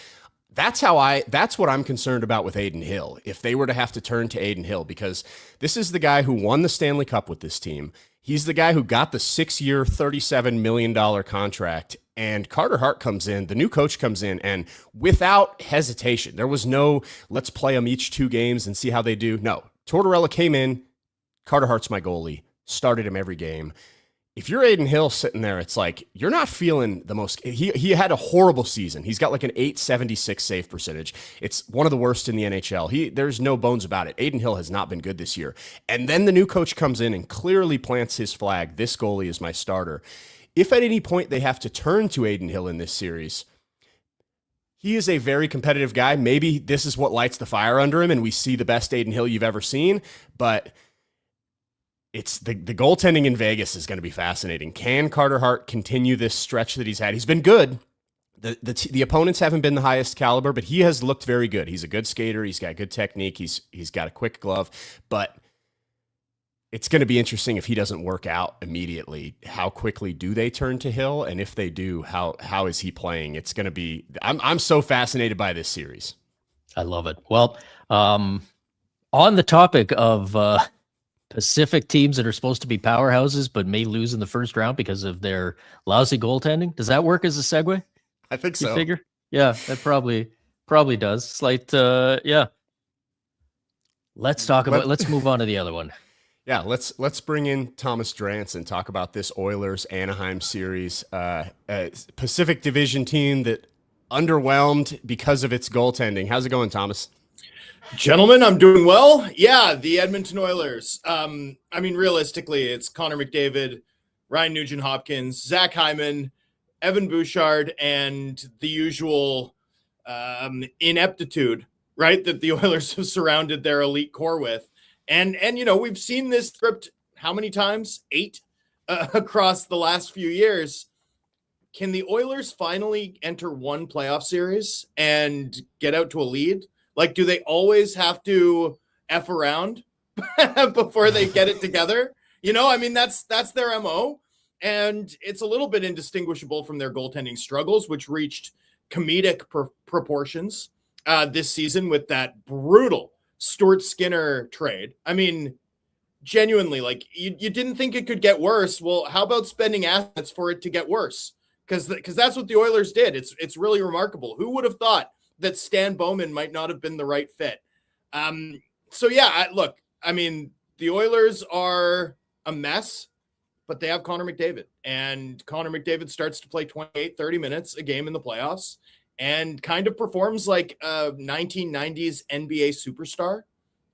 that's what I'm concerned about with Adin Hill. If they were to have to turn to Adin Hill, because this is the guy who won the Stanley Cup with this team. He's the guy who got the 6-year, $37 million contract. And Carter Hart comes in, the new coach comes in, and without hesitation, there was no, let's play them each 2 games and see how they do. No, Tortorella came in, Carter Hart's my goalie, started him every game. If you're Adin Hill sitting there, it's like, you're not feeling the most, he had a horrible season. He's got like an .876 save percentage. It's one of the worst in the NHL. There's no bones about it. Adin Hill has not been good this year. And then the new coach comes in and clearly plants his flag. This goalie is my starter. If at any point they have to turn to Adin Hill in this series, he is a very competitive guy. Maybe this is what lights the fire under him and we see the best Adin Hill you've ever seen, but it's the goaltending in Vegas is going to be fascinating. Can Carter Hart continue this stretch that he's had? He's been good. The opponents haven't been the highest caliber, but he has looked very good. He's a good skater. He's got good technique. He's got a quick glove, but it's going to be interesting if he doesn't work out immediately. How quickly do they turn to Hill? And if they do, how is he playing? It's going to be, I'm so fascinated by this series. I love it. Well, on the topic of, Pacific teams that are supposed to be powerhouses but may lose in the first round because of their lousy goaltending. Does that work as a segue? I think so. You figure? Yeah, that probably does. Slight, yeah. Let's move on to the other one. Yeah, let's bring in Thomas Drance and talk about this Oilers Anaheim series. Pacific Division team that underwhelmed because of its goaltending. How's it going, Thomas? Gentlemen, I'm doing well. Yeah, the Edmonton Oilers. I mean, realistically, it's Connor McDavid, Ryan Nugent-Hopkins, Zach Hyman, Evan Bouchard, and the usual ineptitude, right, that the Oilers have surrounded their elite core with. And you know, we've seen this script how many times? 8 across the last few years. Can the Oilers finally enter one playoff series and get out to a lead? Like, do they always have to F around before they get it together? You know, I mean, that's their MO. And it's a little bit indistinguishable from their goaltending struggles, which reached comedic proportions this season with that brutal Stuart Skinner trade. I mean, genuinely, like you didn't think it could get worse. Well, how about spending assets for it to get worse? Because that's what the Oilers did. It's really remarkable. Who would have thought that Stan Bowman might not have been the right fit? So yeah, look, I mean, the Oilers are a mess, but they have Connor McDavid, and Connor McDavid starts to play 28, 30 minutes a game in the playoffs and kind of performs like a 1990s NBA superstar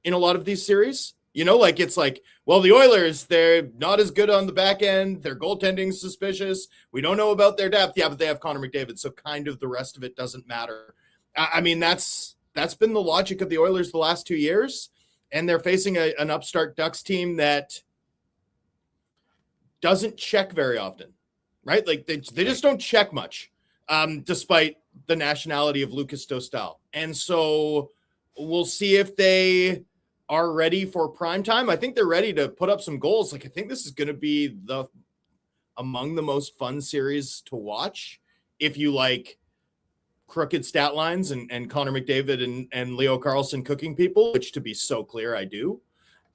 in a lot of these series. You know, like it's like, well, the Oilers, they're not as good on the back end. Their goaltending's suspicious. We don't know about their depth. Yeah, but they have Connor McDavid, so kind of the rest of it doesn't matter. I mean, that's been the logic of the Oilers the last 2 years, and they're facing an upstart Ducks team that doesn't check very often, right? Like they just don't check much, despite the nationality of Lucas Dostal. And so we'll see if they are ready for prime time. I think they're ready to put up some goals. Like, I think this is going to be among the most fun series to watch if you like crooked stat lines and Connor McDavid and Leo Carlsson cooking people, which, to be so clear, I do.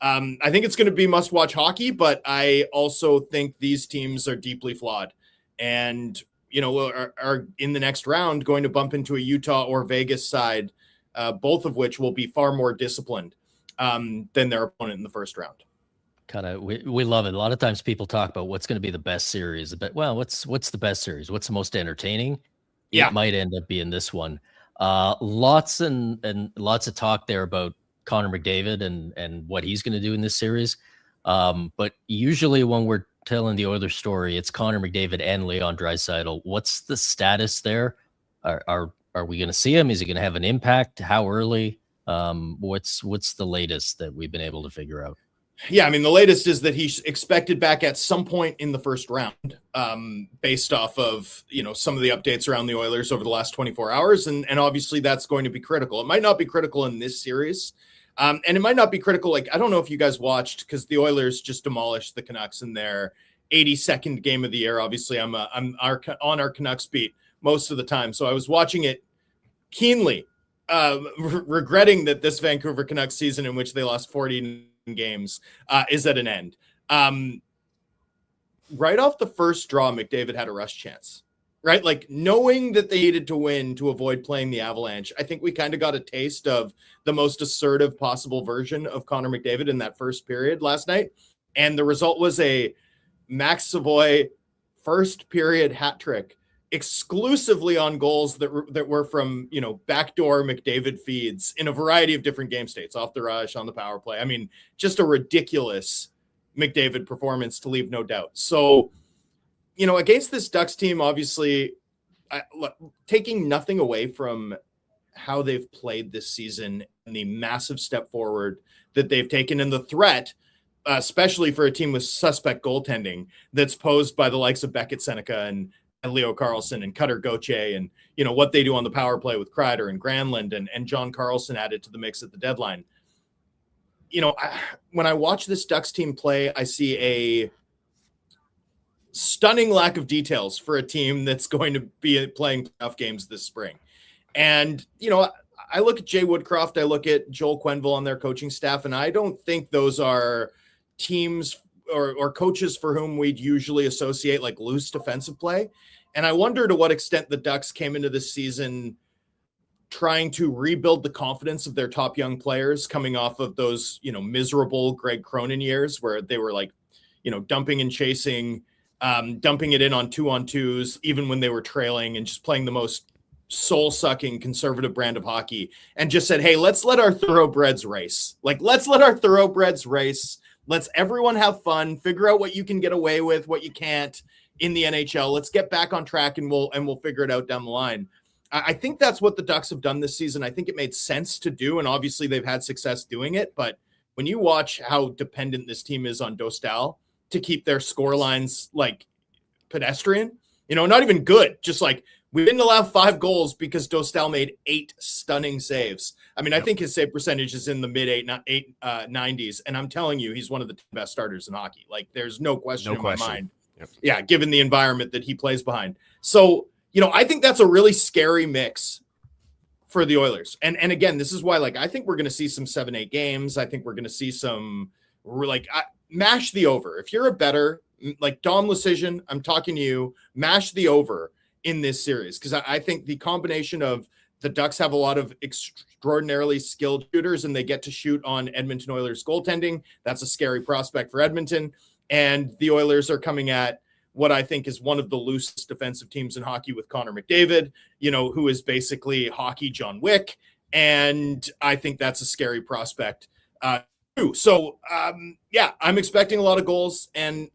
I think it's going to be must-watch hockey, but I also think these teams are deeply flawed and, you know, are in the next round going to bump into a Utah or Vegas side, both of which will be far more disciplined than their opponent in the first round. We love it. A lot of times people talk about what's going to be the best series, but well, what's the best series? What's the most entertaining? Yeah. It might end up being this one. Lots of talk there about Connor McDavid and what he's going to do in this series. But usually when we're telling the Oilers story, it's Connor McDavid and Leon Draisaitl. What's the status there? Are we going to see him? Is he going to have an impact? How early? What's the latest that we've been able to figure out? Yeah, I mean, the latest is that he's expected back at some point in the first round, based off of, you know, some of the updates around the Oilers over the last 24 hours. And obviously that's going to be critical. It might not be critical in this series. And it might not be critical. Like, I don't know if you guys watched, because the Oilers just demolished the Canucks in their 82nd game of the year. Obviously I'm on our Canucks beat most of the time. So I was watching it keenly, regretting that this Vancouver Canucks season, in which they lost 40 games, is at an end. Right off the first draw, McDavid had a rush chance, right? Like, knowing that they needed to win to avoid playing the Avalanche, I think we kind of got a taste of the most assertive possible version of Connor McDavid in that first period last night. And the result was a Max Savoy first period hat trick, exclusively on goals that were from, you know, backdoor McDavid feeds in a variety of different game states, off the rush, on the power play. I mean, just a ridiculous McDavid performance, to leave no doubt. So, you know, against this Ducks team, obviously, taking nothing away from how they've played this season and the massive step forward that they've taken, and the threat, especially for a team with suspect goaltending, that's posed by the likes of Beckett Seneca and Leo Carlsson and Cutter Gauthier, and, you know, what they do on the power play with Kreider and Granlund and John Carlson added to the mix at the deadline. You know, when I watch this Ducks team play, I see a stunning lack of details for a team that's going to be playing playoff games this spring. And, you know, I look at Jay Woodcroft, I look at Joel Quenneville on their coaching staff, and I don't think those are teams or coaches for whom we'd usually associate like loose defensive play. And I wonder to what extent the Ducks came into this season trying to rebuild the confidence of their top young players, coming off of those, you know, miserable Greg Cronin years where they were like, you know, dumping and chasing, dumping it in on 2-on-2s, even when they were trailing, and just playing the most soul-sucking conservative brand of hockey, and just said, hey, let's let our thoroughbreds race. Like, let's let our thoroughbreds race. Let's everyone have fun, figure out what you can get away with, what you can't in the NHL. Let's get back on track, and we'll figure it out down the line. I think that's what the Ducks have done this season. I think it made sense to do, and obviously they've had success doing it. But when you watch how dependent this team is on Dostal to keep their score lines like pedestrian, you know, not even good, just like, we didn't allow 5 goals because Dostal made 8 stunning saves. I mean, I think his save percentage is in the mid 90s, and I'm telling you, he's one of the best starters in hockey. Like, there's no question in my mind. Yep. Yeah, given the environment that he plays behind. So, you know, I think that's a really scary mix for the Oilers. And again, this is why, like, I think we're going to see some 7-8 games. I think we're going to see some mash the over. If you're a bettor, like Dom Lucian, I'm talking to you, mash the over in this series, because I think the combination of the Ducks have a lot of extraordinarily skilled shooters, and they get to shoot on Edmonton Oilers goaltending. That's a scary prospect for Edmonton. And the Oilers are coming at what I think is one of the loosest defensive teams in hockey with Connor McDavid, who is basically hockey John Wick. And I think that's a scary prospect too. So, I'm expecting a lot of goals. And,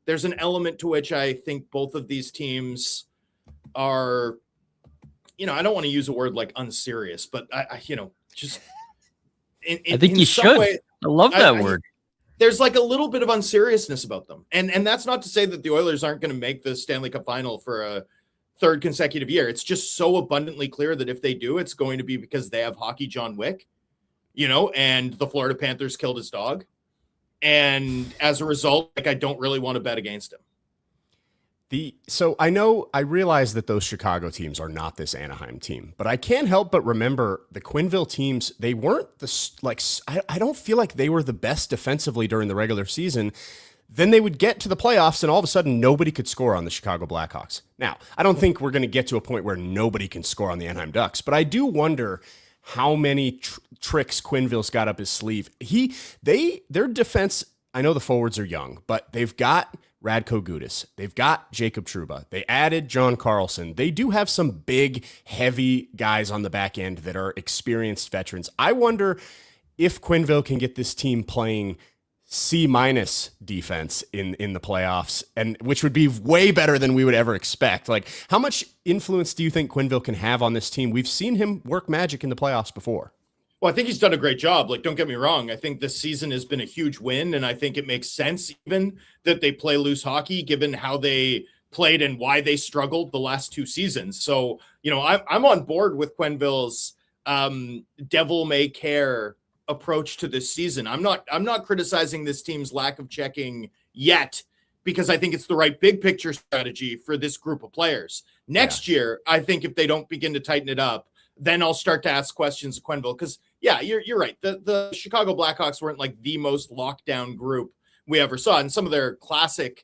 there's an element to which I think both of these teams are, I don't want to use a word like unserious, but I think you should. I love that word. There's like a little bit of unseriousness about them. And that's not to say that the Oilers aren't going to make the Stanley Cup final for a third consecutive year. It's just so abundantly clear that if they do, it's going to be because they have hockey John Wick, and the Florida Panthers killed his dog. And as a result, I don't really want to bet against him. So I realize that those Chicago teams are not this Anaheim team, but I can't help but remember the Quenneville teams. They weren't I don't feel like they were the best defensively during the regular season. Then they would get to the playoffs and all of a sudden nobody could score on the Chicago Blackhawks. Now, I don't think we're going to get to a point where nobody can score on the Anaheim Ducks, but I do wonder how many tricks Quenneville's got up his sleeve. Their defense, I know the forwards are young, but they've got Radko Gudas. They've got Jacob Trouba. They added John Carlson. They do have some big, heavy guys on the back end that are experienced veterans. I wonder if Quenneville can get this team playing C- defense in the playoffs, and which would be way better than we would ever expect. Like, how much influence do you think Quenneville can have on this team? We've seen him work magic in the playoffs before. Well, I think he's done a great job. Like, don't get me wrong. I think this season has been a huge win, and I think it makes sense even that they play loose hockey, given how they played and why they struggled the last two seasons. So, I'm on board with Quenneville's devil may care approach to this season. I'm not criticizing this team's lack of checking yet, because I think it's the right big picture strategy for this group of players. Next year, I think if they don't begin to tighten it up, then I'll start to ask questions of Quenneville, because you're right. The Chicago Blackhawks weren't like the most locked down group we ever saw. And some of their classic,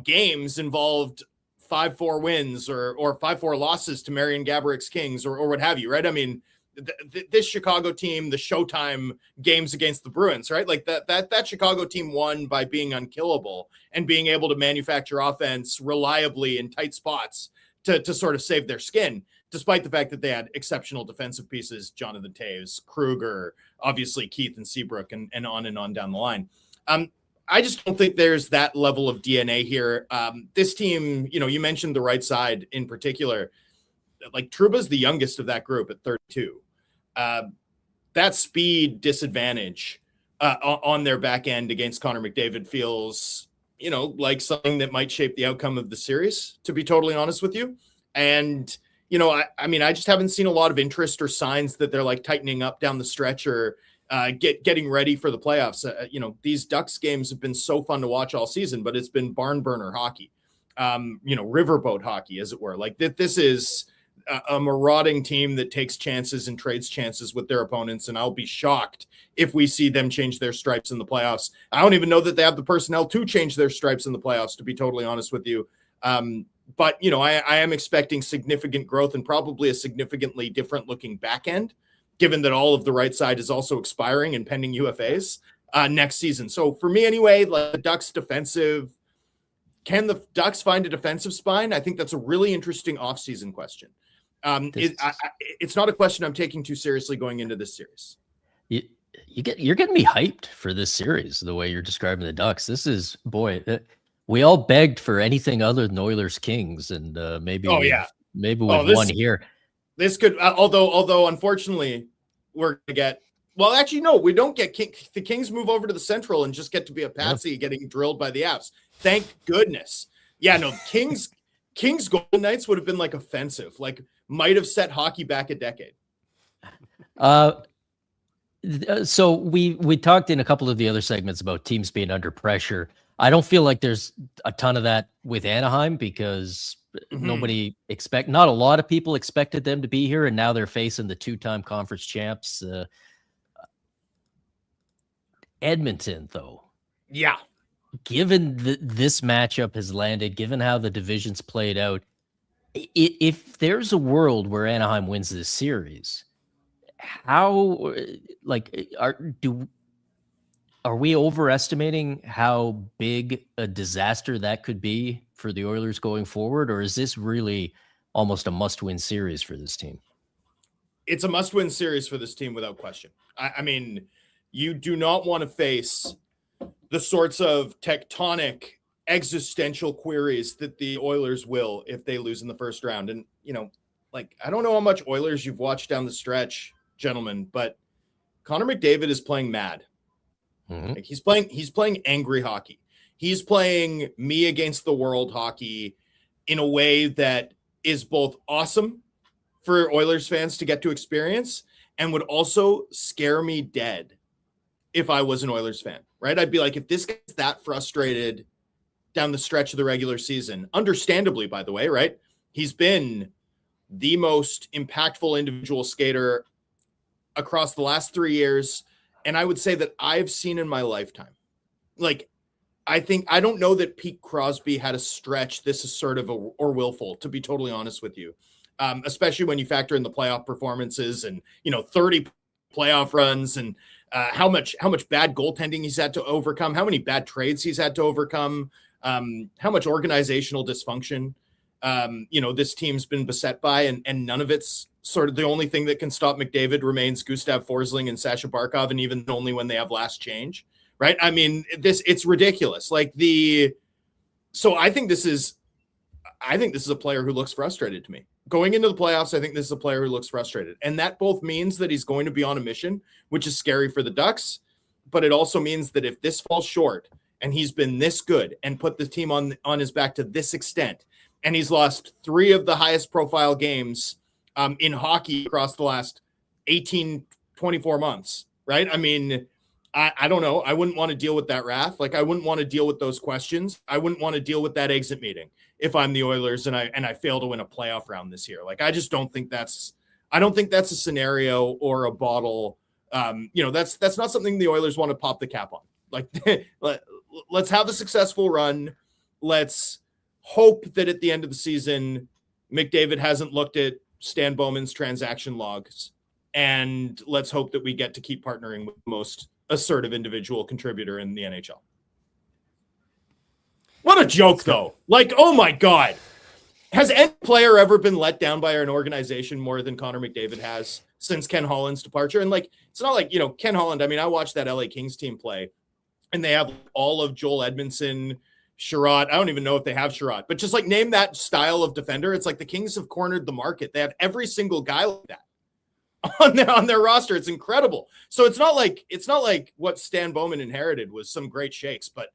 games involved 5-4 wins or 5-4 losses to Marian Gaborek's Kings or what have you, right? I mean, this Chicago team, the Showtime games against the Bruins, right? Like that Chicago team won by being unkillable and being able to manufacture offense reliably in tight spots to sort of save their skin, despite the fact that they had exceptional defensive pieces, Jonathan Toews, Kruger, obviously Keith and Seabrook, and on down the line. I just don't think there's that level of DNA here. This team, you mentioned the right side in particular. Like, Trouba's the youngest of that group at 32. That speed disadvantage on their back end against Connor McDavid feels, like something that might shape the outcome of the series, to be totally honest with you. And, I just haven't seen a lot of interest or signs that they're like tightening up down the stretch or getting ready for the playoffs. These Ducks games have been so fun to watch all season, but it's been barn burner hockey, riverboat hockey, as it were. Like, this is a marauding team that takes chances and trades chances with their opponents. And I'll be shocked if we see them change their stripes in the playoffs. I don't even know that they have the personnel to change their stripes in the playoffs, to be totally honest with you. But I am expecting significant growth and probably a significantly different looking back end, given that all of the right side is also expiring and pending UFAs next season. So for me anyway, like, the Ducks defensive, can the Ducks find a defensive spine? I think that's a really interesting offseason question. It's not a question I'm taking too seriously going into this series. You're getting me hyped for this series, the way you're describing the Ducks. This is, we all begged for anything other than Oilers Kings, and maybe we've won here. This could, although unfortunately we're gonna get. Well, actually, no, we don't get the Kings move over to the Central and just get to be a patsy getting drilled by the Avs. Thank goodness. Yeah, no, Kings Golden Knights would have been like offensive, like might have set hockey back a decade. So we talked in a couple of the other segments about teams being under pressure. I don't feel like there's a ton of that with Anaheim, because not a lot of people expected them to be here, and now they're facing the two-time conference champs. Edmonton, though, Yeah. given this matchup has landed, given how the divisions played out, if there's a world where Anaheim wins this series, how are we overestimating how big a disaster that could be for the Oilers going forward, or is this really almost a must-win series for this team? It's a must-win series for this team without question. I mean, you do not want to face the sorts of tectonic existential queries that the Oilers will if they lose in the first round. And, I don't know how much Oilers you've watched down the stretch, gentlemen, but Connor McDavid is playing mad. Mm-hmm. Like he's playing angry hockey. He's playing me against the world hockey in a way that is both awesome for Oilers fans to get to experience and would also scare me dead if I was an Oilers fan, right? I'd be like, if this guy's that frustrated down the stretch of the regular season, understandably, by the way, right? He's been the most impactful individual skater across the last 3 years. And I would say that I've seen in my lifetime. Like, I don't know that Pete Crosby had a stretch this assertive or willful, to be totally honest with you. Especially when you factor in the playoff performances and, 30 playoff runs and how much bad goaltending he's had to overcome, how many bad trades he's had to overcome, how much organizational dysfunction, this team's been beset by, and none of it's sort of the only thing that can stop McDavid remains Gustav Forsling and Sasha Barkov, and even only when they have last change, right? I mean, it's ridiculous. So I think this is a player who looks frustrated to me. Going into the playoffs, I think this is a player who looks frustrated. And that both means that he's going to be on a mission, which is scary for the Ducks, but it also means that if this falls short and he's been this good and put the team on his back to this extent, and he's lost 3 of the highest profile games in hockey across the last 18, 24 months, right? I mean, I don't know. I wouldn't want to deal with that wrath. I wouldn't want to deal with those questions. I wouldn't want to deal with that exit meeting if I'm the Oilers and I fail to win a playoff round this year. I just don't think that's a scenario or a bottle. That's not something the Oilers want to pop the cap on. Let's have a successful run. Let's hope that at the end of the season, McDavid hasn't looked at Stan Bowman's transaction logs, and let's hope that we get to keep partnering with the most assertive individual contributor in the NHL. What a joke, though. Oh my God. Has any player ever been let down by an organization more than Connor McDavid has since Ken Holland's departure? And it's not like, Ken Holland. I mean, I watched that LA Kings team play, and they have all of Joel Edmondson, Sherratt. I don't even know if they have Sherratt, but just name that style of defender. It's like the Kings have cornered the market. They have every single guy like that on their roster. It's incredible. So it's not like what Stan Bowman inherited was some great shakes, but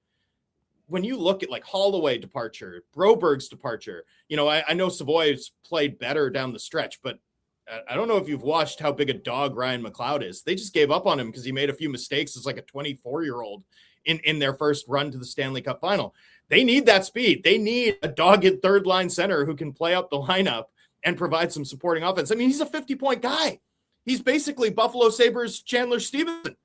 when you look at Holloway departure, Broberg's departure, I know Savoy's played better down the stretch, but I don't know if you've watched how big a dog Ryan McLeod is. They just gave up on him because he made a few mistakes as a 24-year-old in their first run to the Stanley Cup final. They need that speed. They need a dogged third line center who can play up the lineup and provide some supporting offense. I mean, he's a 50-point guy. He's basically Buffalo Sabres Chandler Stevenson.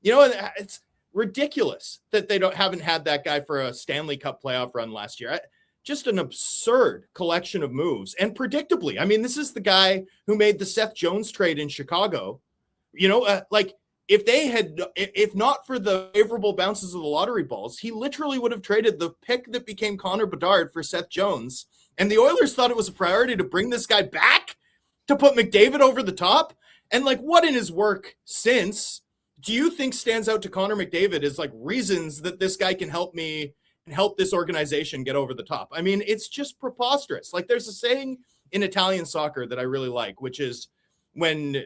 It's ridiculous that they haven't had that guy for a Stanley Cup playoff run last year. Just an absurd collection of moves. And predictably, I mean, this is the guy who made the Seth Jones trade in Chicago. If not for the favorable bounces of the lottery balls, he literally would have traded the pick that became Connor Bedard for Seth Jones. And the Oilers thought it was a priority to bring this guy back to put McDavid over the top. And what in his work since do you think stands out to Connor McDavid as reasons that this guy can help me and help this organization get over the top? I mean, it's just preposterous. There's a saying in Italian soccer that I really like, which is when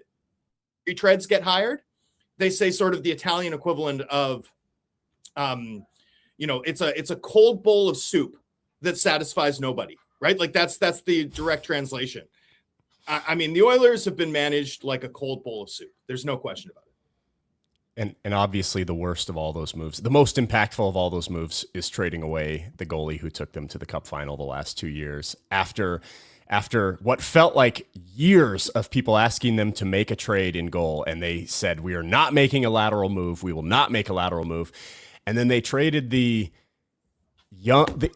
retreads get hired, they say sort of the Italian equivalent of, it's a cold bowl of soup that satisfies nobody, right? That's the direct translation. I mean, the Oilers have been managed like a cold bowl of soup. There's no question about it. And obviously the worst of all those moves, the most impactful of all those moves, is trading away the goalie who took them to the Cup final the last 2 years after what felt like years of people asking them to make a trade in goal, and they said, we are not making a lateral move. We will not make a lateral move. And then they traded the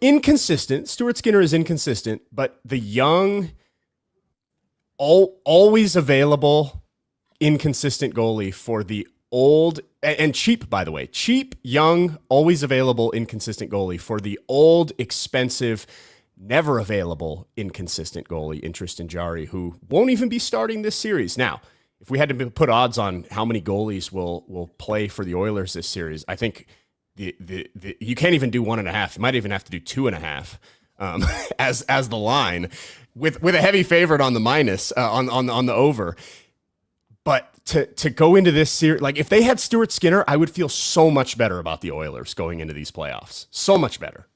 inconsistent, Stuart Skinner is inconsistent, but the young, always available, inconsistent goalie for the old and cheap, by the way, cheap, young, always available, inconsistent goalie for the old, expensive, never available, inconsistent goalie in Tristan Jarry, who won't even be starting this series. Now, if we had to put odds on how many goalies will play for the Oilers this series, I think you can't even do 1.5. You might even have to do 2.5 as the line, with a heavy favorite on the minus on the over. But to go into this series, like if they had Stuart Skinner, I would feel so much better about the Oilers going into these playoffs. So much better.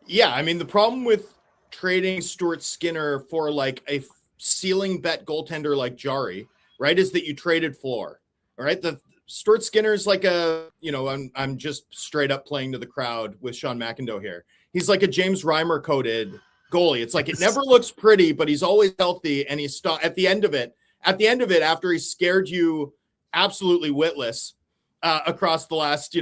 Yeah, I mean, the problem with trading Stuart Skinner for like a ceiling bet goaltender like Jarry, right, is that you traded floor. All right, the Stuart Skinner is like I'm just straight up playing to the crowd with Sean McIndoe here. He's like a James Reimer coded goalie. It's like it never looks pretty, but he's always healthy, and he's at the end of it. After he scared you absolutely witless across the last,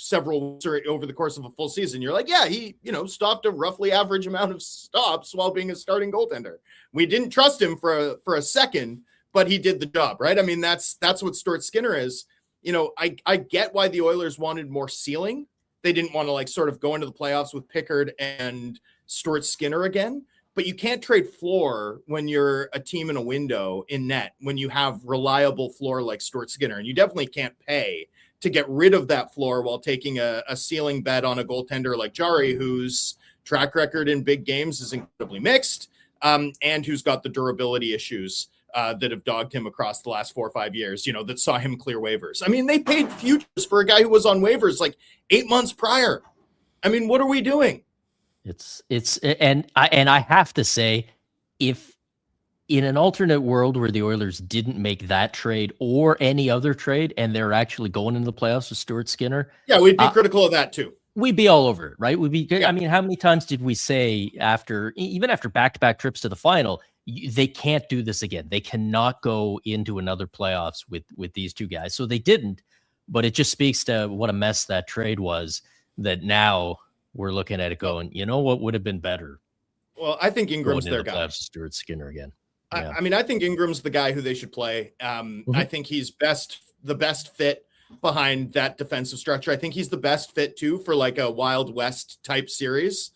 several weeks or over the course of a full season, you're like, yeah, he, stopped a roughly average amount of stops while being a starting goaltender. We didn't trust him for a second, but he did the job, right? I mean, that's what Stuart Skinner is. I get why the Oilers wanted more ceiling. They didn't want to sort of go into the playoffs with Pickard and Stuart Skinner again. But you can't trade floor when you're a team in a window in net, when you have reliable floor like Stuart Skinner. And you definitely can't pay to get rid of that floor while taking a ceiling bet on a goaltender like Jarry, whose track record in big games is incredibly mixed, and who's got the durability issues that have dogged him across the last 4 or 5 years, that saw him clear waivers. I mean, they paid futures for a guy who was on waivers like 8 months prior. I mean, what are we doing? I have to say, if in an alternate world where the Oilers didn't make that trade or any other trade, and they're actually going into the playoffs with Stuart Skinner, yeah, we'd be critical of that too. We'd be all over it, right? We'd be. Yeah. I mean, how many times did we say even after back-to-back trips to the final, they can't do this again? They cannot go into another playoffs with these two guys. So they didn't, but it just speaks to what a mess that trade was. That now we're looking at it going, what would have been better? Well, I think Ingram's their guy. Stuart Skinner again. Yeah. I mean, I think Ingram's the guy who they should play. I think he's the best fit behind that defensive structure. I think he's the best fit too for like a Wild West type series,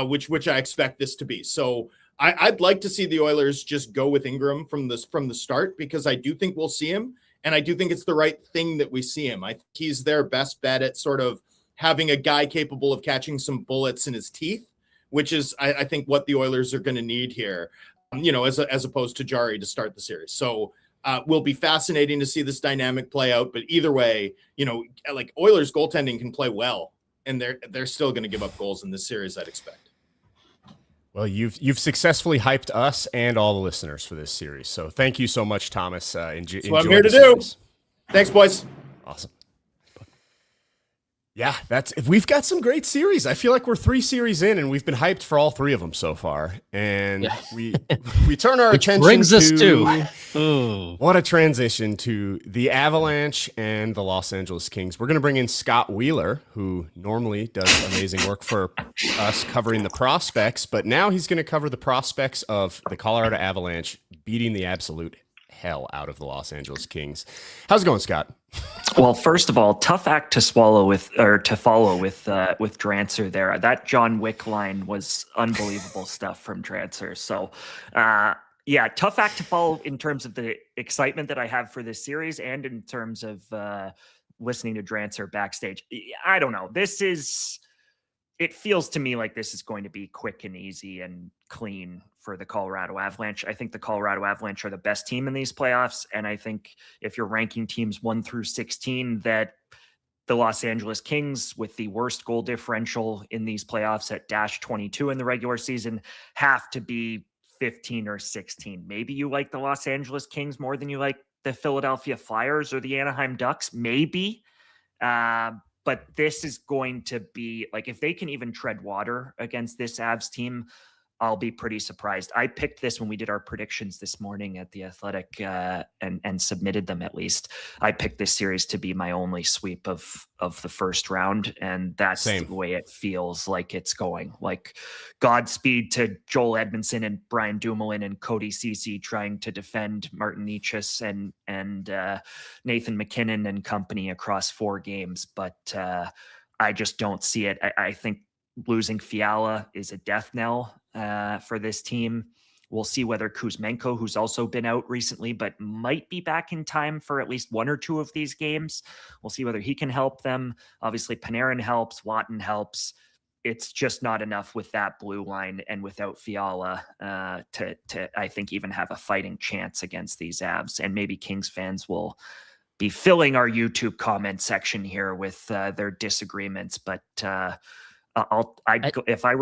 which I expect this to be. So I'd like to see the Oilers just go with Ingram from the start, because I do think we'll see him, and I do think it's the right thing that we see him. I think he's their best bet at sort of having a guy capable of catching some bullets in his teeth, which is, I think, what the Oilers are going to need here, as opposed to Jarry to start the series. So will be fascinating to see this dynamic play out. But either way, Oilers goaltending can play well, and they're still going to give up goals in this series, I'd expect. Well, you've successfully hyped us and all the listeners for this series. So thank you so much, Thomas. That's what I'm here to do. Thanks, boys. Awesome. Yeah, we've got some great series. I feel like we're 3 series in, and we've been hyped for all 3 of them so far. And we turn our attention brings us to what a transition to the Avalanche and the Los Angeles Kings. We're going to bring in Scott Wheeler, who normally does amazing work for us covering the prospects, but now he's going to cover the prospects of the Colorado Avalanche beating the absolute hell out of the Los Angeles Kings. How's it going, Scott? Well, first of all, tough act to follow with Drancer there. That John Wick line was unbelievable stuff from Drancer. So, tough act to follow in terms of the excitement that I have for this series, and in terms of listening to Drancer backstage. I don't know. It feels to me like this is going to be quick and easy and clean for the Colorado Avalanche. I think the Colorado Avalanche are the best team in these playoffs. And I think if you're ranking teams 1 through 16, that the Los Angeles Kings, with the worst goal differential in these playoffs at -22 in the regular season, have to be 15 or 16. Maybe you like the Los Angeles Kings more than you like the Philadelphia Flyers or the Anaheim Ducks, maybe. But this is going to be like, if they can even tread water against this Avs team, I'll be pretty surprised. I picked this when we did our predictions this morning at The Athletic, and submitted them at least. I picked this series to be my only sweep of the first round, and that's the way it feels like it's going. Like, Godspeed to Joel Edmondson and Brian Dumoulin and Cody Ceci trying to defend Martin Necas and Nathan McKinnon and company across 4 games. But I just don't see it. I think losing Fiala is a death knell for this team. We'll see whether Kuzmenko, who's also been out recently, but might be back in time for at least 1 or 2 of these games. We'll see whether he can help them. Obviously, Panarin helps, Watton helps. It's just not enough with that blue line and without Fiala to I think, even have a fighting chance against these Avs. And maybe Kings fans will be filling our YouTube comment section here with their disagreements, but if I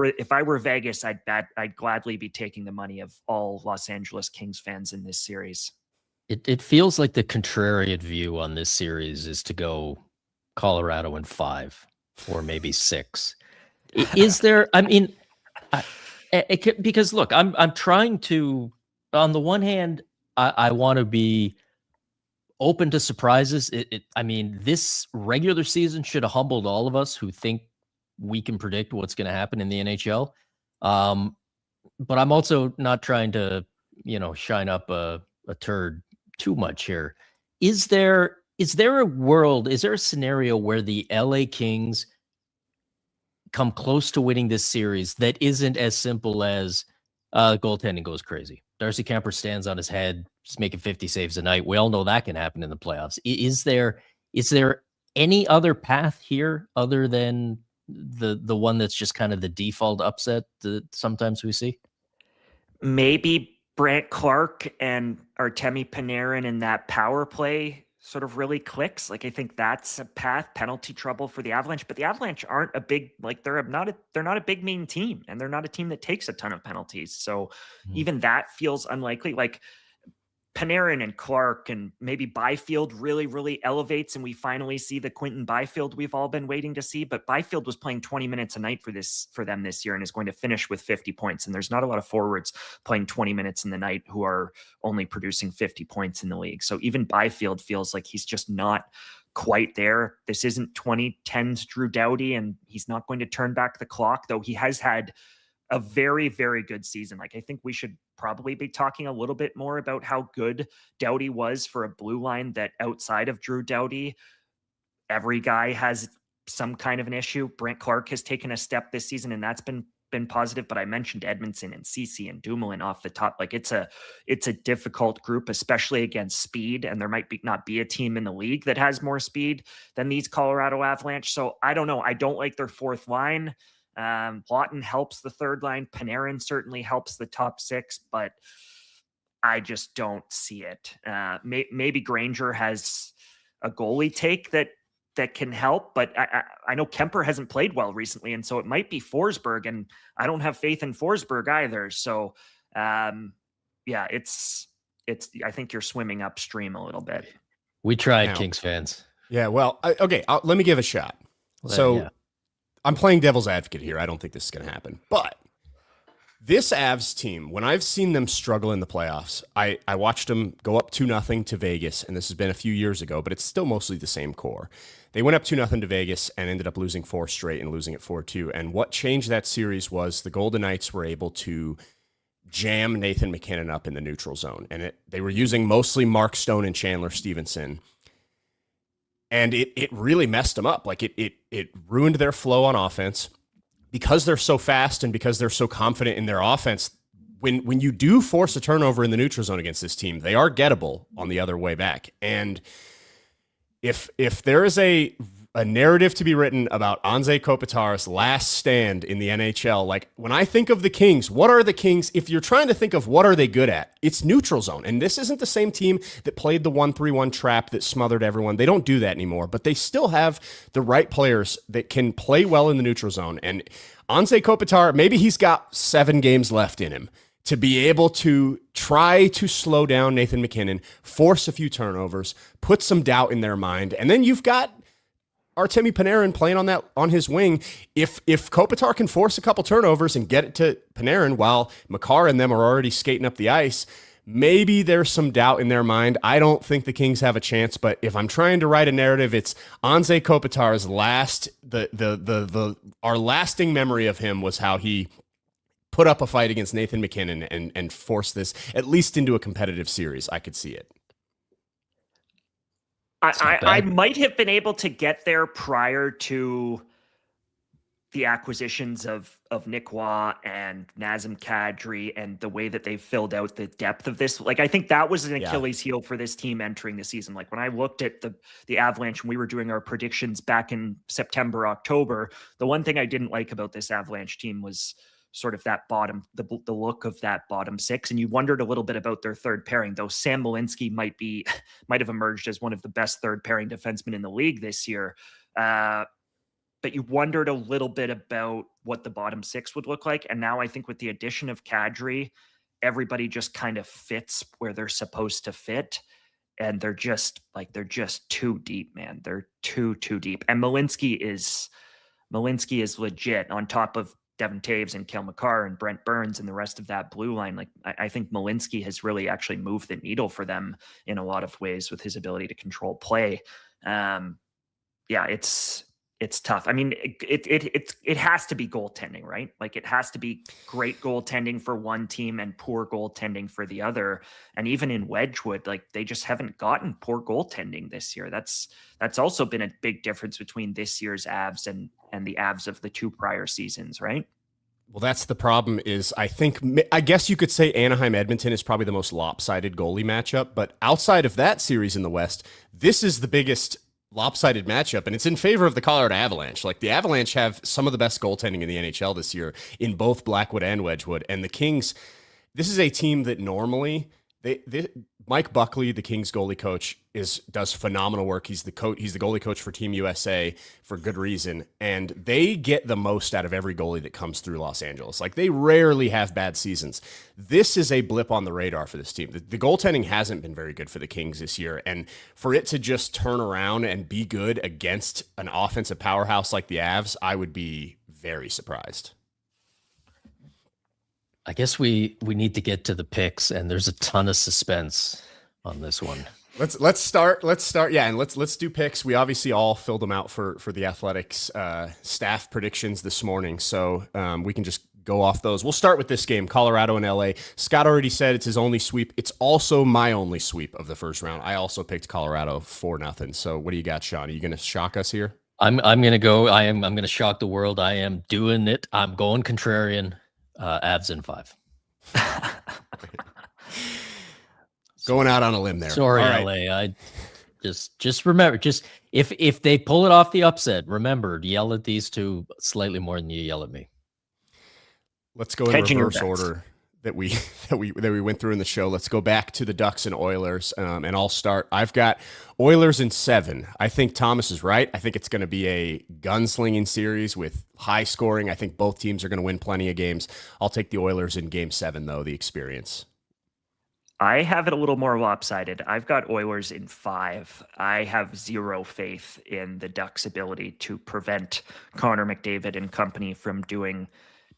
were Vegas, I'd gladly be taking the money of all Los Angeles Kings fans in this series. It feels like the contrarian view on this series is to go Colorado in 5 or maybe 6. Is there? I mean, because look, I'm trying to. On the one hand, I want to be open to surprises. I mean, this regular season should have humbled all of us who think we can predict what's going to happen in the NHL. But I'm also not trying to, shine up a turd too much here. Is there a scenario where the LA Kings come close to winning this series that isn't as simple as goaltending goes crazy? Darcy Kemper stands on his head, just making 50 saves a night. We all know that can happen in the playoffs. Is there any other path here other than the one that's just kind of the default upset that sometimes we see? Maybe Brant Clark and Artemi Panarin in that power play sort of really clicks. Like, I think that's a path. Penalty trouble for the Avalanche, but the Avalanche aren't a big, like, they're not a big mean team, and they're not a team that takes a ton of penalties. So even that feels unlikely. Like, Panarin and Clark and maybe Byfield really, really elevates, and we finally see the Quentin Byfield we've all been waiting to see. But Byfield was playing 20 minutes a night for them this year and is going to finish with 50 points. And there's not a lot of forwards playing 20 minutes in the night who are only producing 50 points in the league. So even Byfield feels like he's just not quite there. This isn't 2010's Drew Doughty, and he's not going to turn back the clock, though he has had a very, very good season. Like, I think we should probably be talking a little bit more about how good Doughty was for a blue line that outside of Drew Doughty, every guy has some kind of an issue. Brant Clark has taken a step this season, and that's been positive. But I mentioned Edmondson and Ceci and Dumoulin off the top. Like, it's a difficult group, especially against speed. And there might not be a team in the league that has more speed than these Colorado Avalanche. So I don't know. I don't like their 4th line. Lawton helps the 3rd line. Panarin certainly helps the top 6, but I just don't see it. Maybe Granger has a goalie take that can help, but I know Kemper hasn't played well recently, and so it might be Forsberg, and I don't have faith in Forsberg either. So, it's I think you're swimming upstream a little bit. We tried, Kings fans. Yeah, well, okay, let me give a shot. I'm playing devil's advocate here. I don't think this is going to happen. But this Avs team, when I've seen them struggle in the playoffs, I watched them go up 2-0 to Vegas, and this has been a few years ago, but it's still mostly the same core. They went up 2-0 to Vegas and ended up losing 4 straight and losing at 4-2. And what changed that series was the Golden Knights were able to jam Nathan McKinnon up in the neutral zone. And they were using mostly Mark Stone and Chandler Stevenson. And it really messed them up. Like, it ruined their flow on offense because they're so fast and because they're so confident in their offense. When you do force a turnover in the neutral zone against this team, they are gettable on the other way back. And if there is a narrative to be written about Anze Kopitar's last stand in the NHL, like, when I think of the Kings, what are the Kings? If you're trying to think of what are they good at, it's neutral zone. And this isn't the same team that played the 1-3-1 trap that smothered everyone. They don't do that anymore, but they still have the right players that can play well in the neutral zone. And Anze Kopitar, maybe he's got 7 games left in him. to be able to try to slow down Nathan MacKinnon, force a few turnovers, put some doubt in their mind. And then you've got Artemi Panarin playing on his wing. If Kopitar can force a couple turnovers and get it to Panarin while Makar and them are already skating up the ice, maybe there's some doubt in their mind. I don't think the Kings have a chance, but if I'm trying to write a narrative, it's Anze Kopitar's our lasting memory of him was how he put up a fight against Nathan MacKinnon and forced this at least into a competitive series. I could see it. I might have been able to get there prior to the acquisitions of Nick Waugh and Nazem Kadri and the way that they filled out the depth of this. Like, I think that was an Achilles heel for this team entering the season. Like, when I looked at the Avalanche and we were doing our predictions back in September, October, the one thing I didn't like about this Avalanche team was sort of that the look of that bottom six. And you wondered a little bit about their third pairing, though Sam Malinsky might have emerged as one of the best third pairing defensemen in the league this year. But you wondered a little bit about what the bottom six would look like. And now I think with the addition of Kadri, everybody just kind of fits where they're supposed to fit. And they're just too deep, man. They're too deep. And Malinsky is legit on top of Devin Taves and Cale Makar and Brent Burns and the rest of that blue line. Like, I think Malinsky has really actually moved the needle for them in a lot of ways with his ability to control play. It's tough. I mean, it has to be goaltending, right? Like, it has to be great goaltending for one team and poor goaltending for the other. And even in Wedgwood, like, they just haven't gotten poor goaltending this year. That's also been a big difference between this year's Avs and the Avs of the two prior seasons, right? Well, that's the problem is I guess you could say Anaheim Edmonton is probably the most lopsided goalie matchup, but outside of that series in the West, this is the biggest lopsided matchup, and it's in favor of the Colorado Avalanche. Like, the Avalanche have some of the best goaltending in the NHL this year in both Blackwood and Wedgwood, and the Kings, this is a team that normally Mike Buckley, the Kings goalie coach, does phenomenal work. He's the goalie coach for Team USA for good reason, and they get the most out of every goalie that comes through Los Angeles. Like, they rarely have bad seasons. This is a blip on the radar for this team. The goaltending hasn't been very good for the Kings this year, and for it to just turn around and be good against an offensive powerhouse like the Avs, I would be very surprised. I guess we need to get to the picks, and there's a ton of suspense on this one. Let's start. Yeah, and let's do picks. We obviously all filled them out for the Athletics staff predictions this morning, so we can just go off those. We'll start with this game, Colorado and LA. Scott already said it's his only sweep. It's also my only sweep of the first round. I also picked Colorado 4-0. So what do you got, Sean? Are you going to shock us here? I'm going to go. I'm going to shock the world. I am doing it. I'm going contrarian. Avs in 5. Going out on a limb there. Sorry, right. LA. I just remember, if they pull it off the upset, remember, yell at these two slightly more than you yell at me. Let's go in reverse order that we went through in the show. Let's go back to the Ducks and Oilers, and I'll start. I've got Oilers in 7. I think Thomas is right. I think it's going to be a gunslinging series with high scoring. I think both teams are going to win plenty of games. I'll take the Oilers in Game 7, though, the experience. I have it a little more lopsided. I've got Oilers in 5. I have zero faith in the Ducks' ability to prevent Connor McDavid and company from doing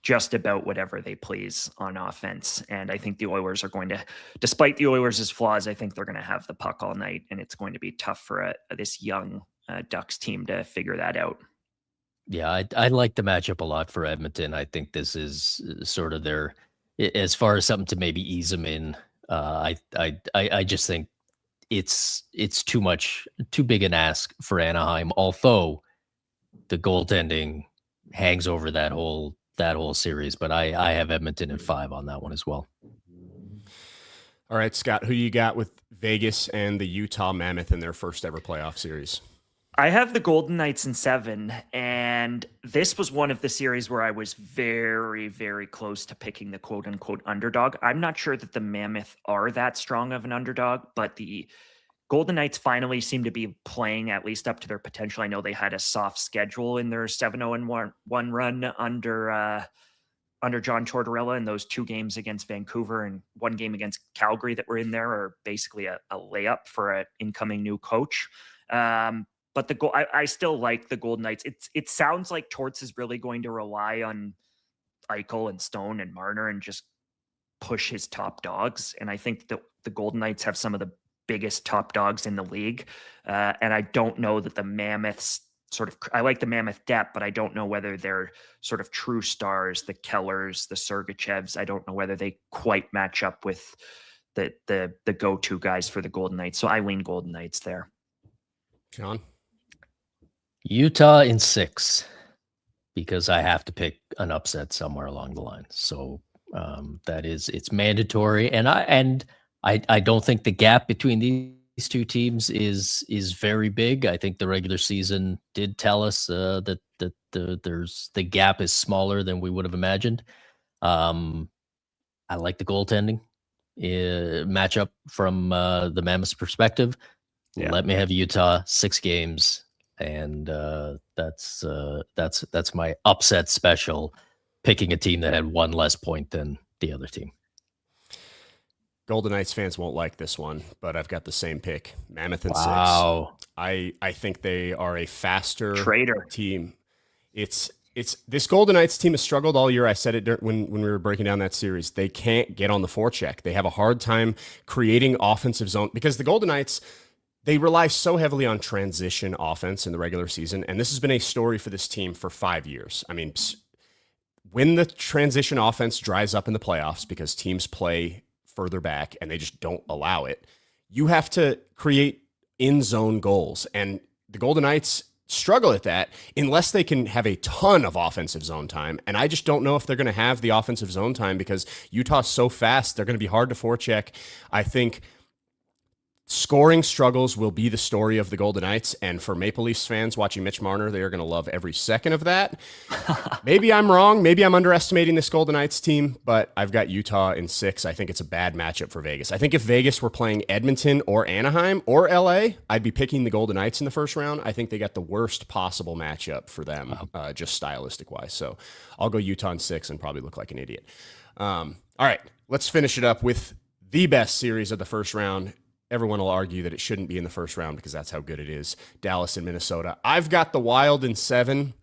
just about whatever they please on offense. And I think the Oilers are going to, despite the Oilers' flaws, I think they're going to have the puck all night, and it's going to be tough for this young Ducks team to figure that out. Yeah, I like the matchup a lot for Edmonton. I think this is sort of their, as far as something to maybe ease them in. I just think it's too big an ask for Anaheim, although the goaltending hangs over that whole series, but I have Edmonton in 5 on that one as well. All right, Scott, who you got with Vegas and the Utah Mammoth in their first ever playoff series? I have the Golden Knights in 7, and this was one of the series where I was very, very close to picking the quote-unquote underdog. I'm not sure that the Mammoth are that strong of an underdog, but the Golden Knights finally seem to be playing at least up to their potential. I know they had a soft schedule in their 7-0-1 run under under John Tortorella, and those 2 games against Vancouver and 1 game against Calgary that were in there are basically a layup for an incoming new coach. But I still like the Golden Knights. It sounds like Torts is really going to rely on Eichel and Stone and Marner and just push his top dogs. And I think the Golden Knights have some of the biggest top dogs in the league. And I don't know that the Mammoths I like the Mammoth depth, but I don't know whether they're sort of true stars, the Kellers, the Sergachevs. I don't know whether they quite match up with the go-to guys for the Golden Knights. So I lean Golden Knights there. John? Utah in 6, because I have to pick an upset somewhere along the line. So it's mandatory. And I don't think the gap between these 2 teams is very big. I think the regular season did tell us that the gap is smaller than we would have imagined. I like the goaltending matchup from the Mammoths perspective. Yeah. Let me have Utah 6 games, and that's my upset special, picking a team that had 1 less point than the other team. Golden Knights fans won't like this one, but I've got the same pick. Mammoth in 6. I think they are a faster team. It's this Golden Knights team has struggled all year. I said it when we were breaking down that series. They can't get on the forecheck. They have a hard time creating offensive zone because the Golden Knights, they rely so heavily on transition offense in the regular season, and this has been a story for this team for 5 years. I mean, when the transition offense dries up in the playoffs because teams play further back and they just don't allow it, you have to create in-zone goals. And the Golden Knights struggle at that unless they can have a ton of offensive zone time. And I just don't know if they're going to have the offensive zone time because Utah's so fast, they're going to be hard to forecheck. I think scoring struggles will be the story of the Golden Knights, and for Maple Leafs fans watching Mitch Marner, they are going to love every second of that. Maybe I'm wrong. Maybe I'm underestimating this Golden Knights team, but I've got Utah in 6. I think it's a bad matchup for Vegas. I think if Vegas were playing Edmonton or Anaheim or LA, I'd be picking the Golden Knights in the first round. I think they got the worst possible matchup for them, just stylistic-wise. So I'll go Utah in 6 and probably look like an idiot. All right, let's finish it up with the best series of the first round. Everyone will argue that it shouldn't be in the first round because that's how good it is. Dallas and Minnesota. I've got the Wild in 7.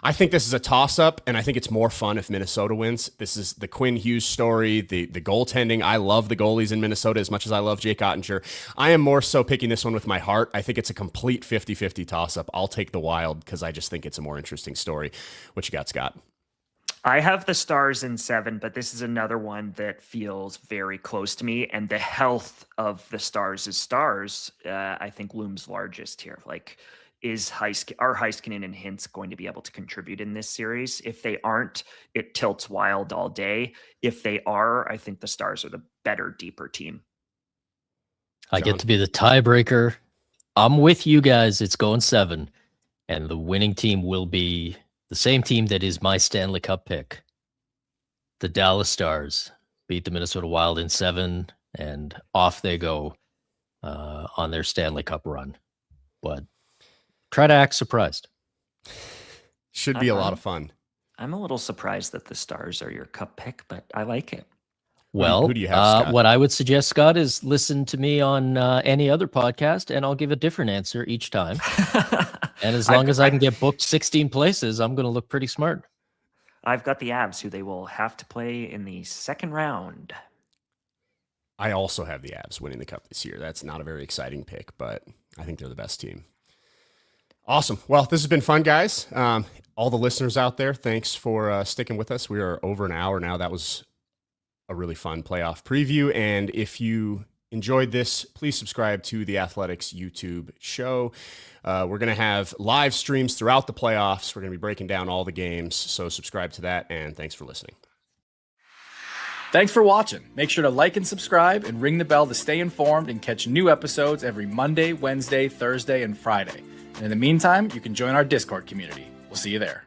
I think this is a toss-up, and I think it's more fun if Minnesota wins. This is the Quinn Hughes story, the goaltending. I love the goalies in Minnesota as much as I love Jake Ottinger. I am more so picking this one with my heart. I think it's a complete 50-50 toss-up. I'll take the Wild because I just think it's a more interesting story. What you got, Scott? I have the Stars in 7, but this is another one that feels very close to me. And the health of the Stars' stars, I think, looms largest here. Like, are Heiskanen and Hintz going to be able to contribute in this series? If they aren't, it tilts Wild all day. If they are, I think the Stars are the better, deeper team. I get to be the tiebreaker. I'm with you guys. It's going 7. And the winning team will be the same team that is my Stanley Cup pick. The Dallas Stars beat the Minnesota Wild in 7, and off they go on their Stanley Cup run. But try to act surprised. Should be a lot of fun. I'm a little surprised that the Stars are your cup pick, but I like it. Well, who do you have, Scott? What I would suggest, Scott, is listen to me on any other podcast, and I'll give a different answer each time. And as long as I can get booked 16 places, I'm going to look pretty smart. I've got the Avs, who they will have to play in the second round. I also have the Avs winning the Cup this year. That's not a very exciting pick, but I think they're the best team. Awesome. Well, this has been fun, guys. All the listeners out there, thanks for sticking with us. We are over an hour now. That was a really fun playoff preview. And if you enjoyed this, please subscribe to the Athletics YouTube show. We're going to have live streams throughout the playoffs. We're going to be breaking down all the games. So subscribe to that, and thanks for listening. Thanks for watching. Make sure to like and subscribe and ring the bell to stay informed and catch new episodes every Monday, Wednesday, Thursday, and Friday. And in the meantime, you can join our Discord community. We'll see you there.